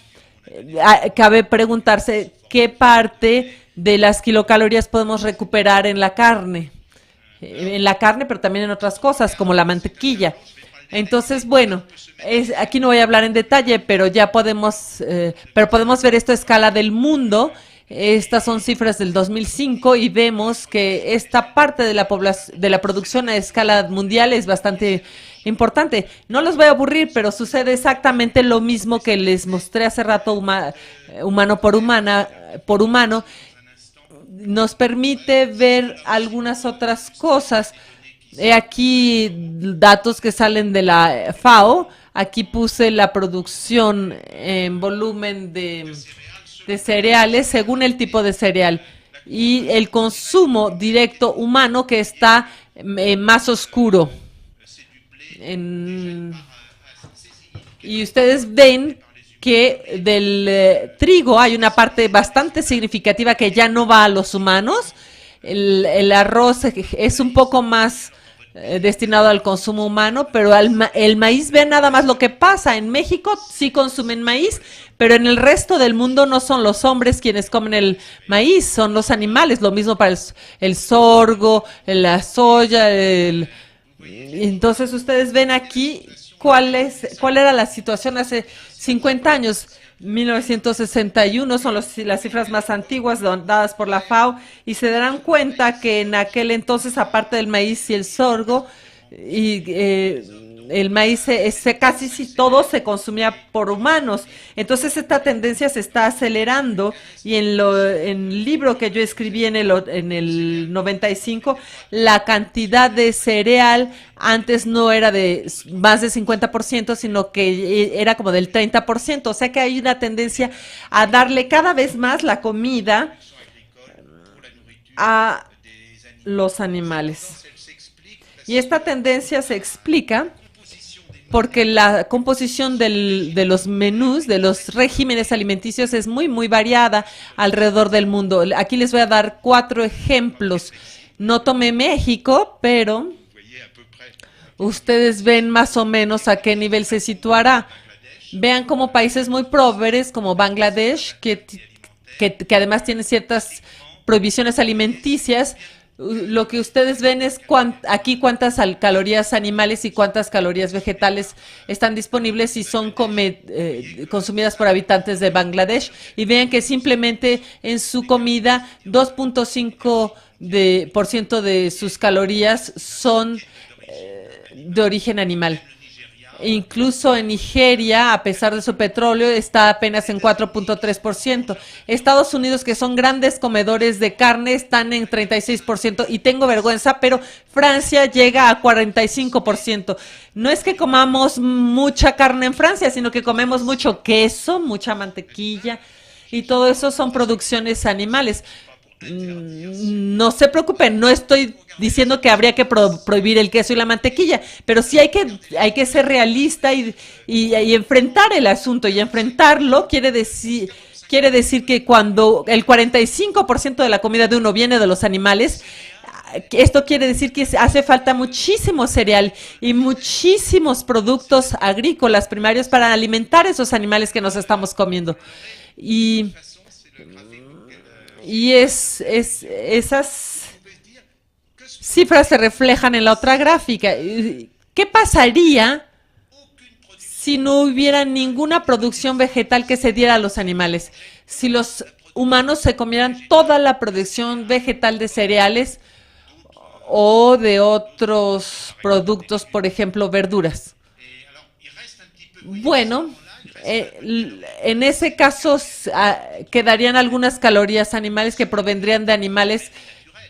cabe preguntarse qué parte de las kilocalorías podemos recuperar en la carne. Pero también en otras cosas, como la mantequilla. Entonces, bueno, aquí no voy a hablar en detalle, pero ya podemos ver esto a escala del mundo. Estas son cifras del 2005 y vemos que esta parte de la producción a escala mundial es bastante importante. No los voy a aburrir, pero sucede exactamente lo mismo que les mostré hace rato, humano por humano. Nos permite ver algunas otras cosas. He aquí datos que salen de la FAO. Aquí puse la producción en volumen de cereales según el tipo de cereal y el consumo directo humano, que está más oscuro. Y ustedes ven que del trigo hay una parte bastante significativa que ya no va a los humanos. El arroz es un poco más destinado al consumo humano, pero el maíz, vean nada más lo que pasa. En México sí consumen maíz, pero en el resto del mundo no son los hombres quienes comen el maíz, son los animales. Lo mismo para el sorgo, la soya. Entonces ustedes ven aquí cuál era la situación hace 50 años. 1961 son las cifras más antiguas dadas por la FAO, y se darán cuenta que en aquel entonces, aparte del maíz y el sorgo, el maíz casi si todo se consumía por humanos. Entonces esta tendencia se está acelerando y en el libro que yo escribí en el 95, la cantidad de cereal antes no era de más de 50%, sino que era como del 30%. O sea que hay una tendencia a darle cada vez más la comida a los animales. Y esta tendencia se explica porque la composición de los menús, de los regímenes alimenticios es muy, muy variada alrededor del mundo. Aquí les voy a dar 4 ejemplos. No tomé México, pero ustedes ven más o menos a qué nivel se situará. Vean como países muy pobres como Bangladesh, que además tienen ciertas prohibiciones alimenticias. Lo que ustedes ven es aquí cuántas calorías animales y cuántas calorías vegetales están disponibles y son consumidas por habitantes de Bangladesh. Y vean que simplemente en su comida 2.5% de sus calorías son de origen animal. Incluso en Nigeria, a pesar de su petróleo, está apenas en 4.3%. Estados Unidos, que son grandes comedores de carne, están en 36%. Y tengo vergüenza, pero Francia llega a 45%. No es que comamos mucha carne en Francia, sino que comemos mucho queso, mucha mantequilla. Y todo eso son producciones animales. No se preocupen, no estoy diciendo que habría que prohibir el queso y la mantequilla, pero sí hay que ser realista y enfrentar el asunto. Y enfrentarlo quiere decir que cuando el 45% de la comida de uno viene de los animales, esto quiere decir que hace falta muchísimo cereal y muchísimos productos agrícolas primarios para alimentar esos animales que nos estamos comiendo. Y esas cifras se reflejan en la otra gráfica. ¿Qué pasaría si no hubiera ninguna producción vegetal que se diera a los animales? Si los humanos se comieran toda la producción vegetal de cereales o de otros productos, por ejemplo, verduras. Bueno, en ese caso quedarían algunas calorías animales que provendrían de animales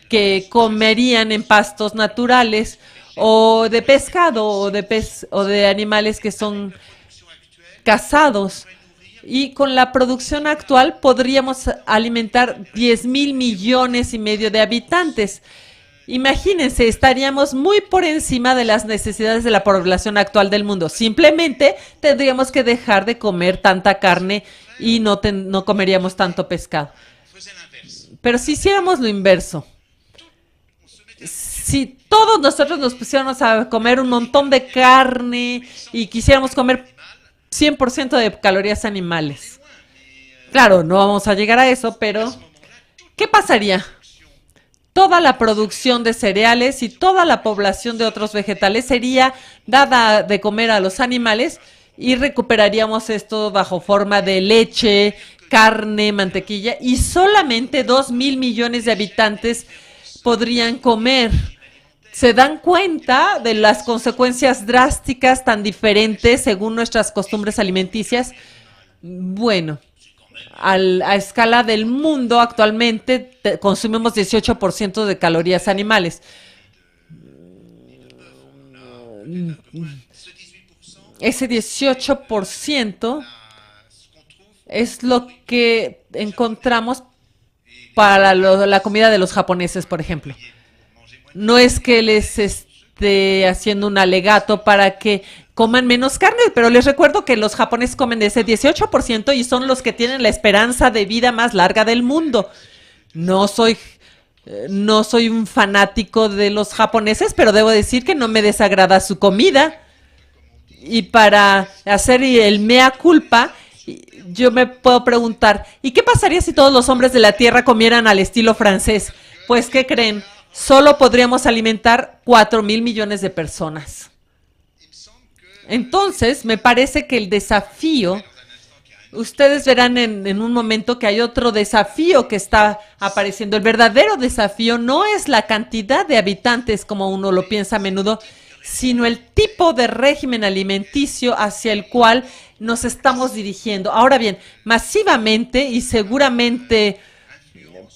que comerían en pastos naturales o de pescado o de animales que son cazados. Y con la producción actual podríamos alimentar 10.000 millones y medio de habitantes. Imagínense, estaríamos muy por encima de las necesidades de la población actual del mundo. Simplemente tendríamos que dejar de comer tanta carne y no comeríamos tanto pescado. Pero si hiciéramos lo inverso, si todos nosotros nos pusiéramos a comer un montón de carne y quisiéramos comer 100% de calorías animales, claro, no vamos a llegar a eso, pero ¿qué pasaría? Toda la producción de cereales y toda la población de otros vegetales sería dada de comer a los animales y recuperaríamos esto bajo forma de leche, carne, mantequilla, y solamente 2.000 millones de habitantes podrían comer. ¿Se dan cuenta de las consecuencias drásticas tan diferentes según nuestras costumbres alimenticias? Bueno, a escala del mundo actualmente consumimos 18% de calorías animales. Ese 18% es lo que encontramos para la comida de los japoneses, por ejemplo. No es que les esté haciendo un alegato para que coman menos carne, pero les recuerdo que los japoneses comen de ese 18% y son los que tienen la esperanza de vida más larga del mundo. No soy un fanático de los japoneses, pero debo decir que no me desagrada su comida. Y para hacer el mea culpa, yo me puedo preguntar, ¿y qué pasaría si todos los hombres de la Tierra comieran al estilo francés? Pues, ¿qué creen? Solo podríamos alimentar 4.000 millones de personas. Entonces, me parece que el desafío, ustedes verán en un momento que hay otro desafío que está apareciendo. El verdadero desafío no es la cantidad de habitantes como uno lo piensa a menudo, sino el tipo de régimen alimenticio hacia el cual nos estamos dirigiendo. Ahora bien, masivamente y seguramente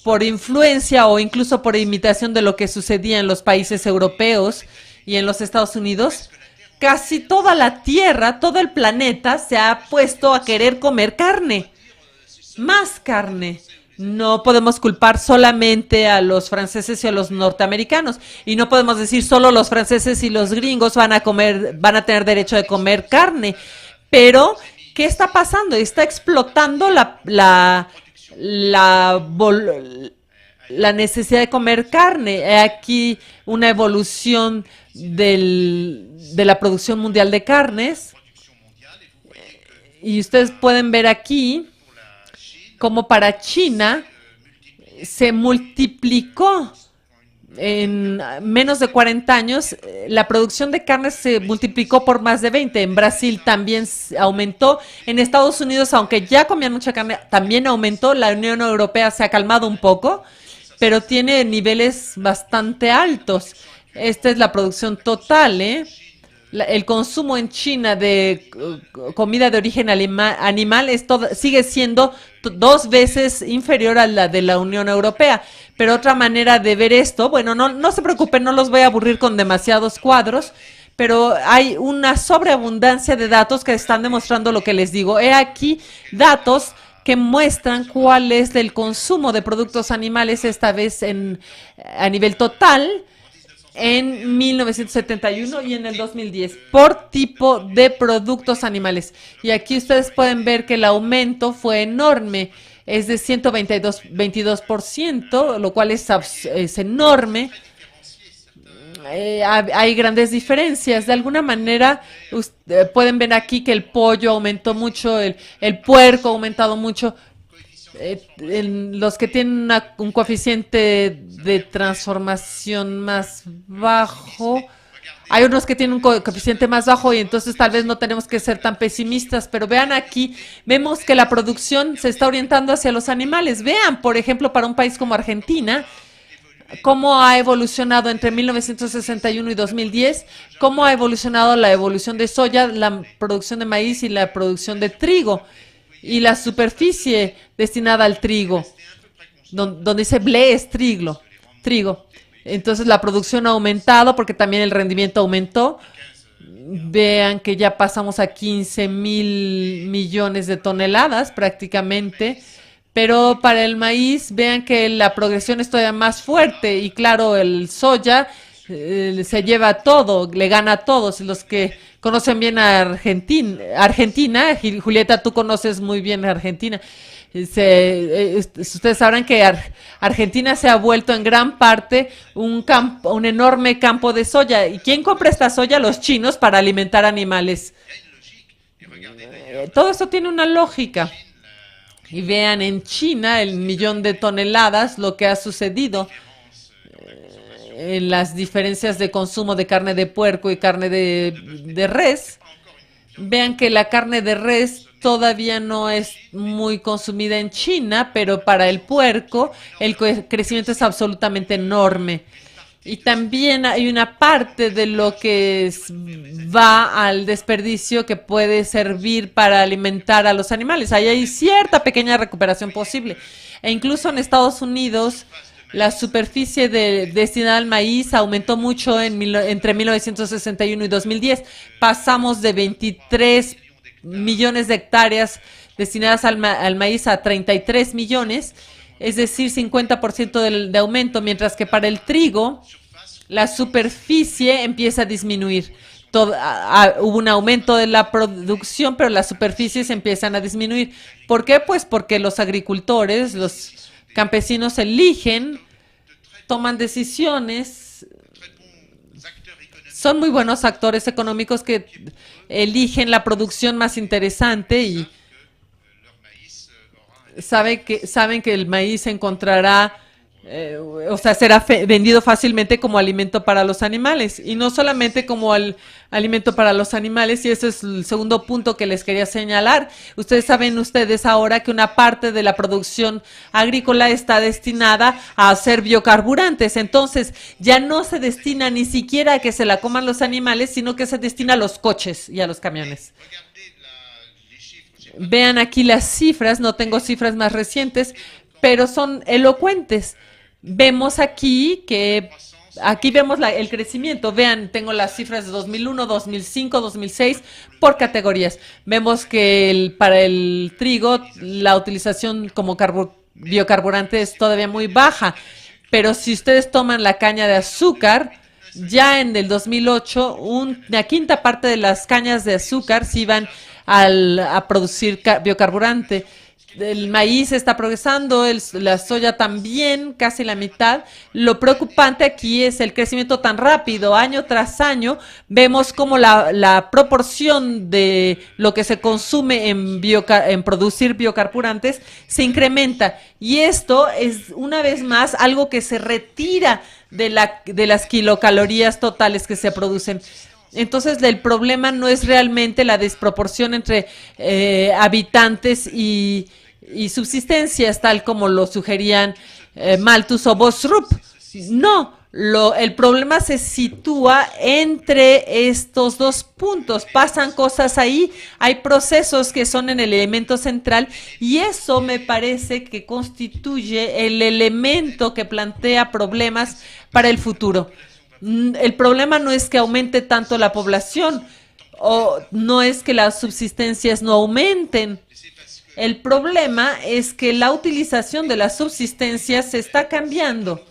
por influencia o incluso por imitación de lo que sucedía en los países europeos y en los Estados Unidos, casi toda la Tierra, todo el planeta se ha puesto a querer comer carne, más carne. No podemos culpar solamente a los franceses y a los norteamericanos, y no podemos decir solo los franceses y los gringos van a tener derecho de comer carne. Pero, ¿qué está pasando? Está explotando la necesidad de comer carne. Hay aquí una evolución de la producción mundial de carnes. Y ustedes pueden ver aquí cómo para China se multiplicó en menos de 40 años, la producción de carne se multiplicó por más de 20. En Brasil también aumentó. En Estados Unidos, aunque ya comían mucha carne, también aumentó. La Unión Europea se ha calmado un poco, pero tiene niveles bastante altos. Esta es la producción total, el consumo en China de comida de origen animal sigue siendo 2 veces inferior a la de la Unión Europea. Pero otra manera de ver esto, bueno, no se preocupen, no los voy a aburrir con demasiados cuadros, pero hay una sobreabundancia de datos que están demostrando lo que les digo. He aquí datos que muestran cuál es el consumo de productos animales, esta vez a nivel total, en 1971 y en el 2010, por tipo de productos animales. Y aquí ustedes pueden ver que el aumento fue enorme, es de 122%, lo cual es enorme. Hay grandes diferencias. De alguna manera, pueden ver aquí que el pollo aumentó mucho, el puerco ha aumentado mucho. Los que tienen un coeficiente de transformación más bajo, hay unos que tienen un coeficiente más bajo y entonces tal vez no tenemos que ser tan pesimistas, pero vean aquí, vemos que la producción se está orientando hacia los animales. Vean, por ejemplo, para un país como Argentina, cómo ha evolucionado entre 1961 y 2010, cómo ha evolucionado la evolución de soya, la producción de maíz y la producción de trigo. Y la superficie destinada al trigo, donde dice blé es trigo. Entonces la producción ha aumentado porque también el rendimiento aumentó. Vean que ya pasamos a 15,000 millones de toneladas prácticamente. Pero para el maíz, vean que la progresión es todavía más fuerte. Y claro, el soya se lleva todo, le gana a todos. Los que conocen bien a Argentina, Julieta, tú conoces muy bien a Argentina. Ustedes sabrán que Argentina se ha vuelto en gran parte un enorme campo de soya. ¿Y quién compra esta soya? Los chinos, para alimentar animales. Todo esto tiene una lógica. Y vean en China el 1,000,000 de toneladas, lo que ha sucedido en las diferencias de consumo de carne de puerco y carne de res. Vean que la carne de res todavía no es muy consumida en China, pero para el puerco el crecimiento es absolutamente enorme. Y también hay una parte de lo que va al desperdicio que puede servir para alimentar a los animales. Ahí hay cierta pequeña recuperación posible. E incluso en Estados Unidos, la superficie destinada al maíz aumentó mucho entre 1961 y 2010. Pasamos de 23 millones de hectáreas destinadas al maíz a 33 millones, es decir, 50% de aumento, mientras que para el trigo la superficie empieza a disminuir. Hubo un aumento de la producción, pero las superficies empiezan a disminuir. ¿Por qué? Pues porque los agricultores, los campesinos toman decisiones, son muy buenos actores económicos que eligen la producción más interesante y saben que el maíz encontrará o sea, será vendido fácilmente como alimento para los animales, y no solamente como alimento para los animales, y ese es el segundo punto que les quería señalar. Ustedes saben ahora que una parte de la producción agrícola está destinada a hacer biocarburantes, entonces ya no se destina ni siquiera a que se la coman los animales, sino que se destina a los coches y a los camiones. Vean aquí las cifras, no tengo cifras más recientes, pero son elocuentes. Vemos aquí que, vemos el crecimiento. Vean, tengo las cifras de 2001, 2005, 2006 por categorías. Vemos que para el trigo la utilización como biocarburante es todavía muy baja, pero si ustedes toman la caña de azúcar, ya en el 2008 una quinta parte de las cañas de azúcar se iban a producir biocarburante. El maíz está progresando, la soya también, casi la mitad. Lo preocupante aquí es el crecimiento tan rápido, año tras año. Vemos como la proporción de lo que se consume en producir biocarburantes se incrementa. Y esto es, una vez más, algo que se retira de las kilocalorías totales que se producen. Entonces, el problema no es realmente la desproporción entre habitantes y subsistencias, tal como lo sugerían Malthus o Bostrup. No, el problema se sitúa entre estos dos puntos. Pasan cosas ahí, hay procesos que son en el elemento central, y eso me parece que constituye el elemento que plantea problemas para el futuro. El problema no es que aumente tanto la población, o no es que las subsistencias no aumenten. El problema es que la utilización de las subsistencias se está cambiando.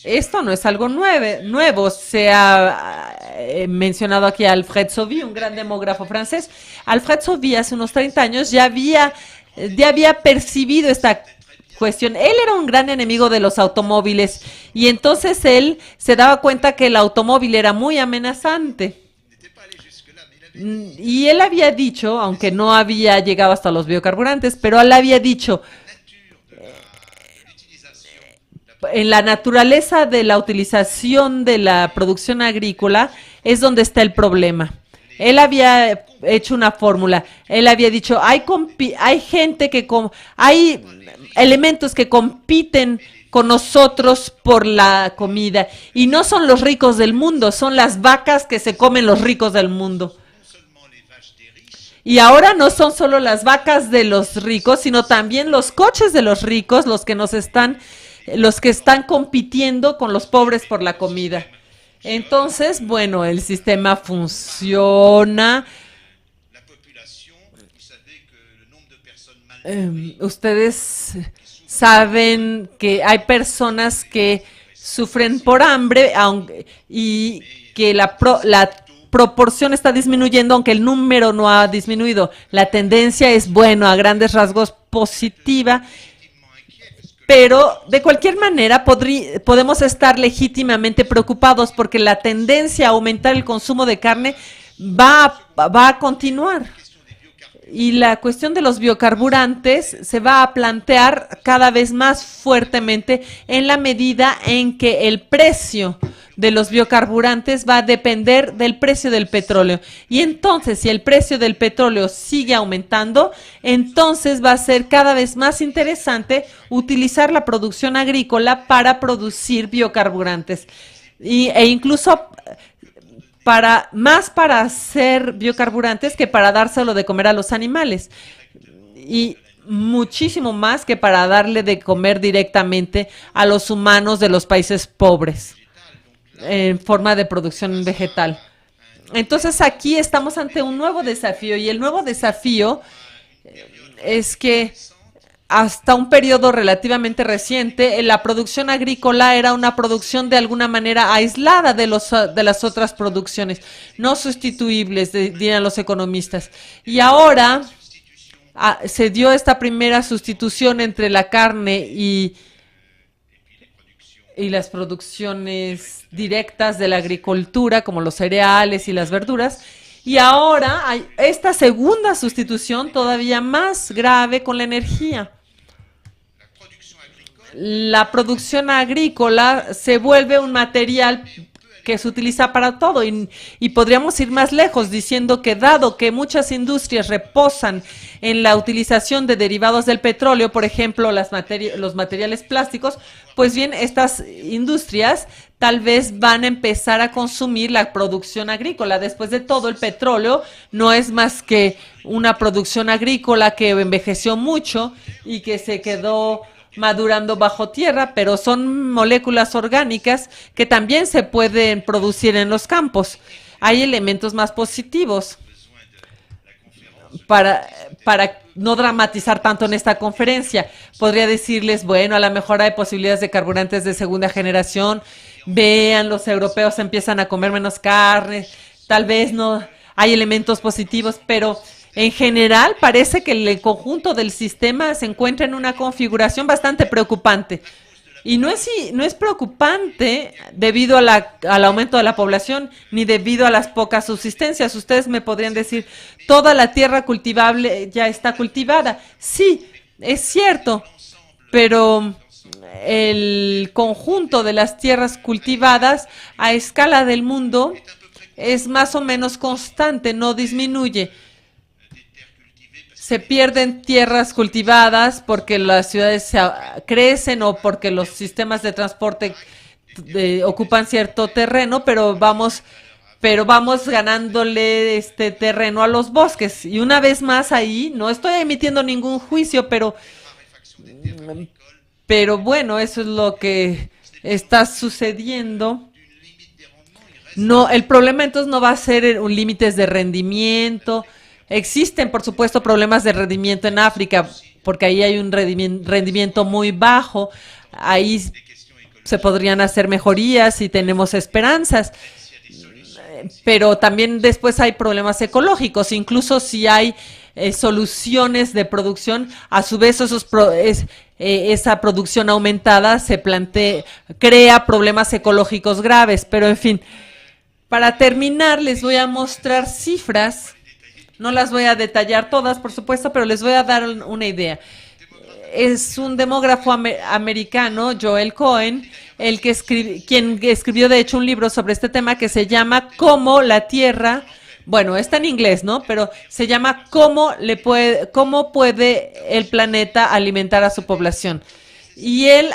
Esto no es algo nuevo. Se ha mencionado aquí a Alfred Sauvy, un gran demógrafo francés. Alfred Sauvy hace unos 30 años ya había percibido esta cuestión. Él era un gran enemigo de los automóviles, y entonces él se daba cuenta que el automóvil era muy amenazante. Y él había dicho, aunque no había llegado hasta los biocarburantes, pero él había dicho, en la naturaleza de la utilización de la producción agrícola es donde está el problema. Él había hecho una fórmula. Él había dicho, hay elementos que compiten con nosotros por la comida, y no son los ricos del mundo, son las vacas que se comen los ricos del mundo. Y ahora no son solo las vacas de los ricos, sino también los coches de los ricos los que están compitiendo con los pobres por la comida. Entonces, bueno, el sistema funciona. Ustedes saben que hay personas que sufren por hambre, y que la proporción está disminuyendo, aunque el número no ha disminuido. La tendencia es, bueno, a grandes rasgos positiva, pero de cualquier manera podemos estar legítimamente preocupados porque la tendencia a aumentar el consumo de carne va a continuar. Y la cuestión de los biocarburantes se va a plantear cada vez más fuertemente en la medida en que el precio de los biocarburantes va a depender del precio del petróleo. Y entonces, si el precio del petróleo sigue aumentando, entonces va a ser cada vez más interesante utilizar la producción agrícola para producir biocarburantes. E incluso para hacer biocarburantes que para dárselo de comer a los animales. Y muchísimo más que para darle de comer directamente a los humanos de los países pobres en forma de producción vegetal. Entonces aquí estamos ante un nuevo desafío, y el nuevo desafío es que hasta un periodo relativamente reciente la producción agrícola era una producción de alguna manera aislada de las otras producciones, no sustituibles, dirían los economistas. Y ahora se dio esta primera sustitución entre la carne y las producciones directas de la agricultura, como los cereales y las verduras, y ahora hay esta segunda sustitución todavía más grave con la energía. la producción agrícola se vuelve un material que se utiliza para todo y podríamos ir más lejos diciendo que dado que muchas industrias reposan en la utilización de derivados del petróleo, por ejemplo, los materiales plásticos, pues bien, estas industrias tal vez van a empezar a consumir la producción agrícola. Después de todo, el petróleo no es más que una producción agrícola que envejeció mucho y que se quedó madurando bajo tierra, pero son moléculas orgánicas que también se pueden producir en los campos. Hay elementos más positivos para no dramatizar tanto en esta conferencia. Podría decirles, bueno, a lo mejor hay posibilidades de carburantes de segunda generación. Vean, los europeos empiezan a comer menos carne. Tal vez no hay elementos positivos, pero en general parece que el conjunto del sistema se encuentra en una configuración bastante preocupante. Y no es preocupante debido al aumento de la población ni debido a las pocas subsistencias. Ustedes me podrían decir, toda la tierra cultivable ya está cultivada. Sí, es cierto, pero el conjunto de las tierras cultivadas a escala del mundo es más o menos constante, no disminuye. Se pierden tierras cultivadas porque las ciudades crecen o porque los sistemas de transporte ocupan cierto terreno, pero vamos ganándole este terreno a los bosques. Y una vez más ahí, no estoy emitiendo ningún juicio, pero bueno, eso es lo que está sucediendo. No, el problema entonces no va a ser un límites de rendimiento. Existen, por supuesto, problemas de rendimiento en África, porque ahí hay un rendimiento muy bajo. Ahí se podrían hacer mejorías y tenemos esperanzas. Pero también después hay problemas ecológicos, incluso si hay soluciones de producción, a su vez esa producción aumentada crea problemas ecológicos graves. Pero en fin, para terminar les voy a mostrar cifras. No las voy a detallar todas, por supuesto, pero les voy a dar una idea. Es un demógrafo americano, Joel Cohen, quien escribió de hecho un libro sobre este tema que se llama Cómo la Tierra, bueno, está en inglés, ¿no? Pero se llama Cómo puede el planeta alimentar a su población. Y él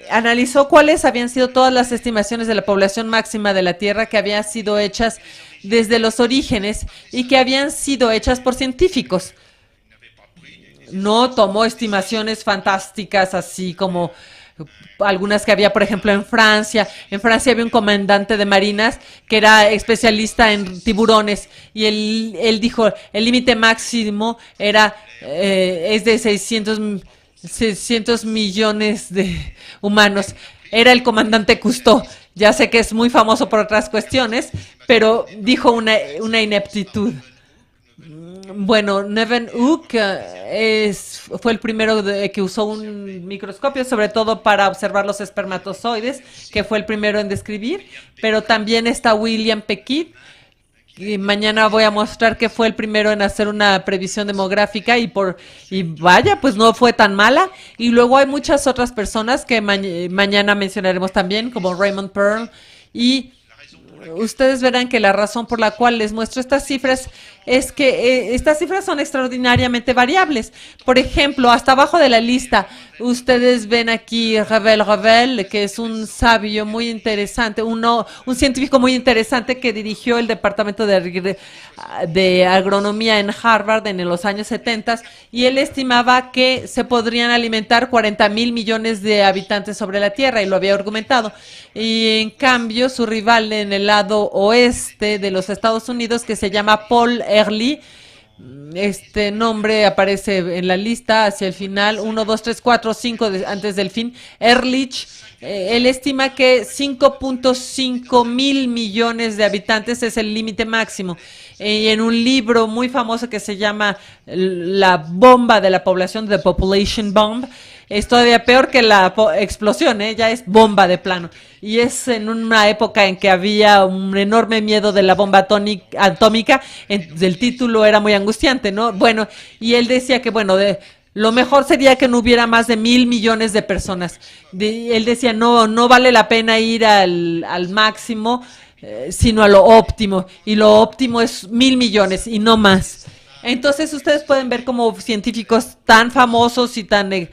analizó cuáles habían sido todas las estimaciones de la población máxima de la Tierra que habían sido hechas desde los orígenes y que habían sido hechas por científicos. No tomó estimaciones fantásticas así como algunas que había, por ejemplo, en Francia. En Francia había un comandante de marinas que era especialista en tiburones y él dijo el límite máximo es de 600 millones de humanos. Era el comandante Cousteau. Ya sé que es muy famoso por otras cuestiones, pero dijo una ineptitud. Bueno, Neven Uck fue el primero que usó un microscopio, sobre todo para observar los espermatozoides, que fue el primero en describir, pero también está William Peckett. Y mañana voy a mostrar que fue el primero en hacer una previsión demográfica y vaya, pues no fue tan mala. Y luego hay muchas otras personas que mañana mencionaremos también, como Raymond Pearl. Y ustedes verán que la razón por la cual les muestro estas cifras es que estas cifras son extraordinariamente variables. Por ejemplo, hasta abajo de la lista, ustedes ven aquí Revel, que es un sabio muy interesante, un científico muy interesante que dirigió el departamento de agronomía en Harvard en los años 70, y él estimaba que se podrían alimentar 40,000 millones de habitantes sobre la Tierra, y lo había argumentado. Y en cambio, su rival en el lado oeste de los Estados Unidos, que se llama Paul Ehrlich, este nombre aparece en la lista hacia el final, 1, 2, 3, 4, 5 antes del fin. Ehrlich, él estima que 5.5 mil millones de habitantes es el límite máximo. Y en un libro muy famoso que se llama La bomba de la población, The Population Bomb, es todavía peor que la explosión, ya es bomba de plano. Y es en una época en que había un enorme miedo de la bomba atómica, el título era muy angustiante, ¿no? Bueno, y él decía que, bueno, Lo mejor sería que no hubiera más de 1,000 millones de personas. Él decía, no vale la pena ir al máximo, sino a lo óptimo. Y lo óptimo es 1,000 millones y no más. Entonces ustedes pueden ver como científicos tan famosos y tan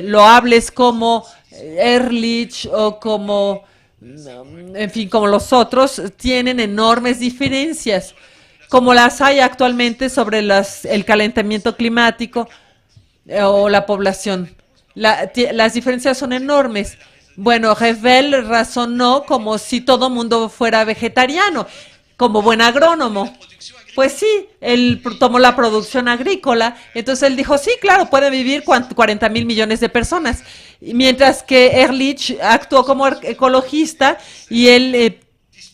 loables como Ehrlich o como, en fin, como los otros, tienen enormes diferencias, como las hay actualmente sobre el calentamiento climático o la población. Las diferencias son enormes. Bueno, Revel razonó como si todo mundo fuera vegetariano, como buen agrónomo. Pues sí, él tomó la producción agrícola, entonces él dijo, sí, claro, puede vivir 40,000 millones de personas. Mientras que Ehrlich actuó como ecologista y él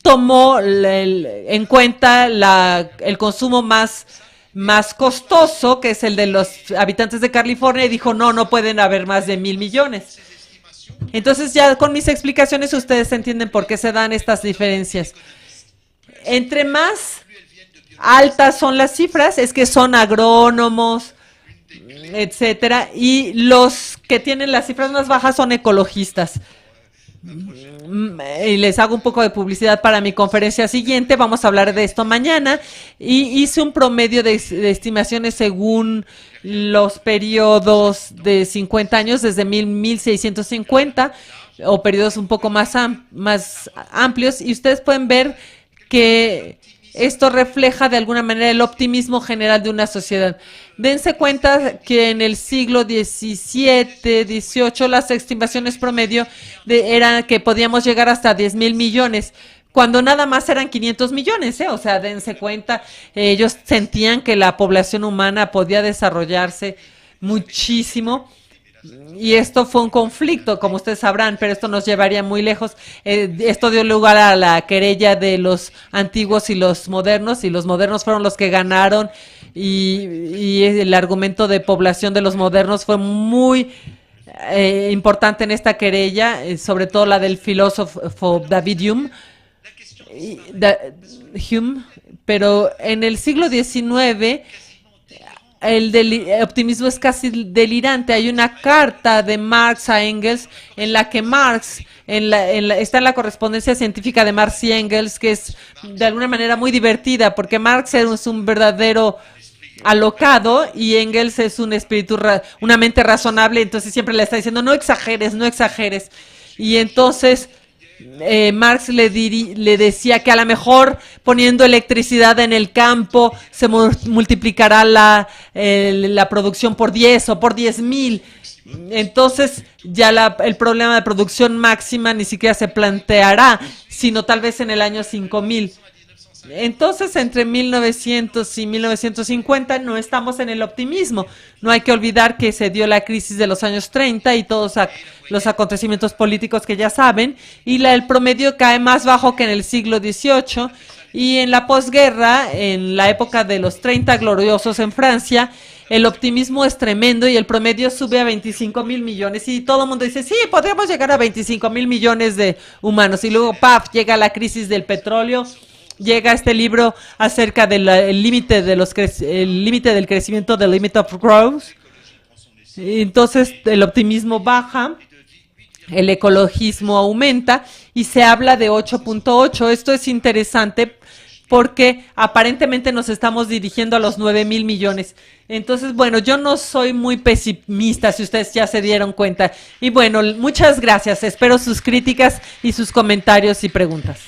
tomó en cuenta el consumo más costoso, que es el de los habitantes de California, y dijo, no pueden haber más de 1,000 millones. Entonces ya con mis explicaciones ustedes entienden por qué se dan estas diferencias. Entre más altas son las cifras, es que son agrónomos, etcétera, y los que tienen las cifras más bajas son ecologistas. Y les hago un poco de publicidad para mi conferencia siguiente, vamos a hablar de esto mañana, y hice un promedio de estimaciones según los periodos de 50 años, desde 1650, o periodos un poco más amplios, y ustedes pueden ver que esto refleja de alguna manera el optimismo general de una sociedad. Dense cuenta que en el siglo XVII, XVIII, las estimaciones promedio eran que podíamos llegar hasta 10,000 millones, cuando nada más eran 500 millones, O sea, dense cuenta, ellos sentían que la población humana podía desarrollarse muchísimo. Y esto fue un conflicto, como ustedes sabrán, pero esto nos llevaría muy lejos. Esto dio lugar a la querella de los antiguos y los modernos fueron los que ganaron, y el argumento de población de los modernos fue muy importante en esta querella, sobre todo la del filósofo David Hume, pero en el siglo XIX el optimismo es casi delirante. Hay una carta de Marx a Engels en la que Marx está en la correspondencia científica de Marx y Engels, que es de alguna manera muy divertida, porque Marx es un verdadero alocado y Engels es un espíritu, una mente razonable, entonces siempre le está diciendo no exageres, y entonces Marx le decía que a lo mejor poniendo electricidad en el campo se multiplicará la producción por 10 o por 10,000. Entonces ya el problema de producción máxima ni siquiera se planteará, sino tal vez en el año 5,000. Entonces, entre 1900 y 1950 no estamos en el optimismo. No hay que olvidar que se dio la crisis de los años 30 y todos los acontecimientos políticos que ya saben, y el promedio cae más bajo que en el siglo XVIII, y en la posguerra, en la época de los 30 gloriosos en Francia, el optimismo es tremendo y el promedio sube a 25,000 millones, y todo el mundo dice, sí, podríamos llegar a 25,000 millones de humanos, y luego, ¡paf!, llega la crisis del petróleo. Llega este libro acerca del límite del crecimiento, del limit of growth. Entonces el optimismo baja, el ecologismo aumenta y se habla de 8.8. Esto es interesante porque aparentemente nos estamos dirigiendo a los 9,000 millones. Entonces, bueno, yo no soy muy pesimista, si ustedes ya se dieron cuenta. Y bueno, muchas gracias. Espero sus críticas y sus comentarios y preguntas.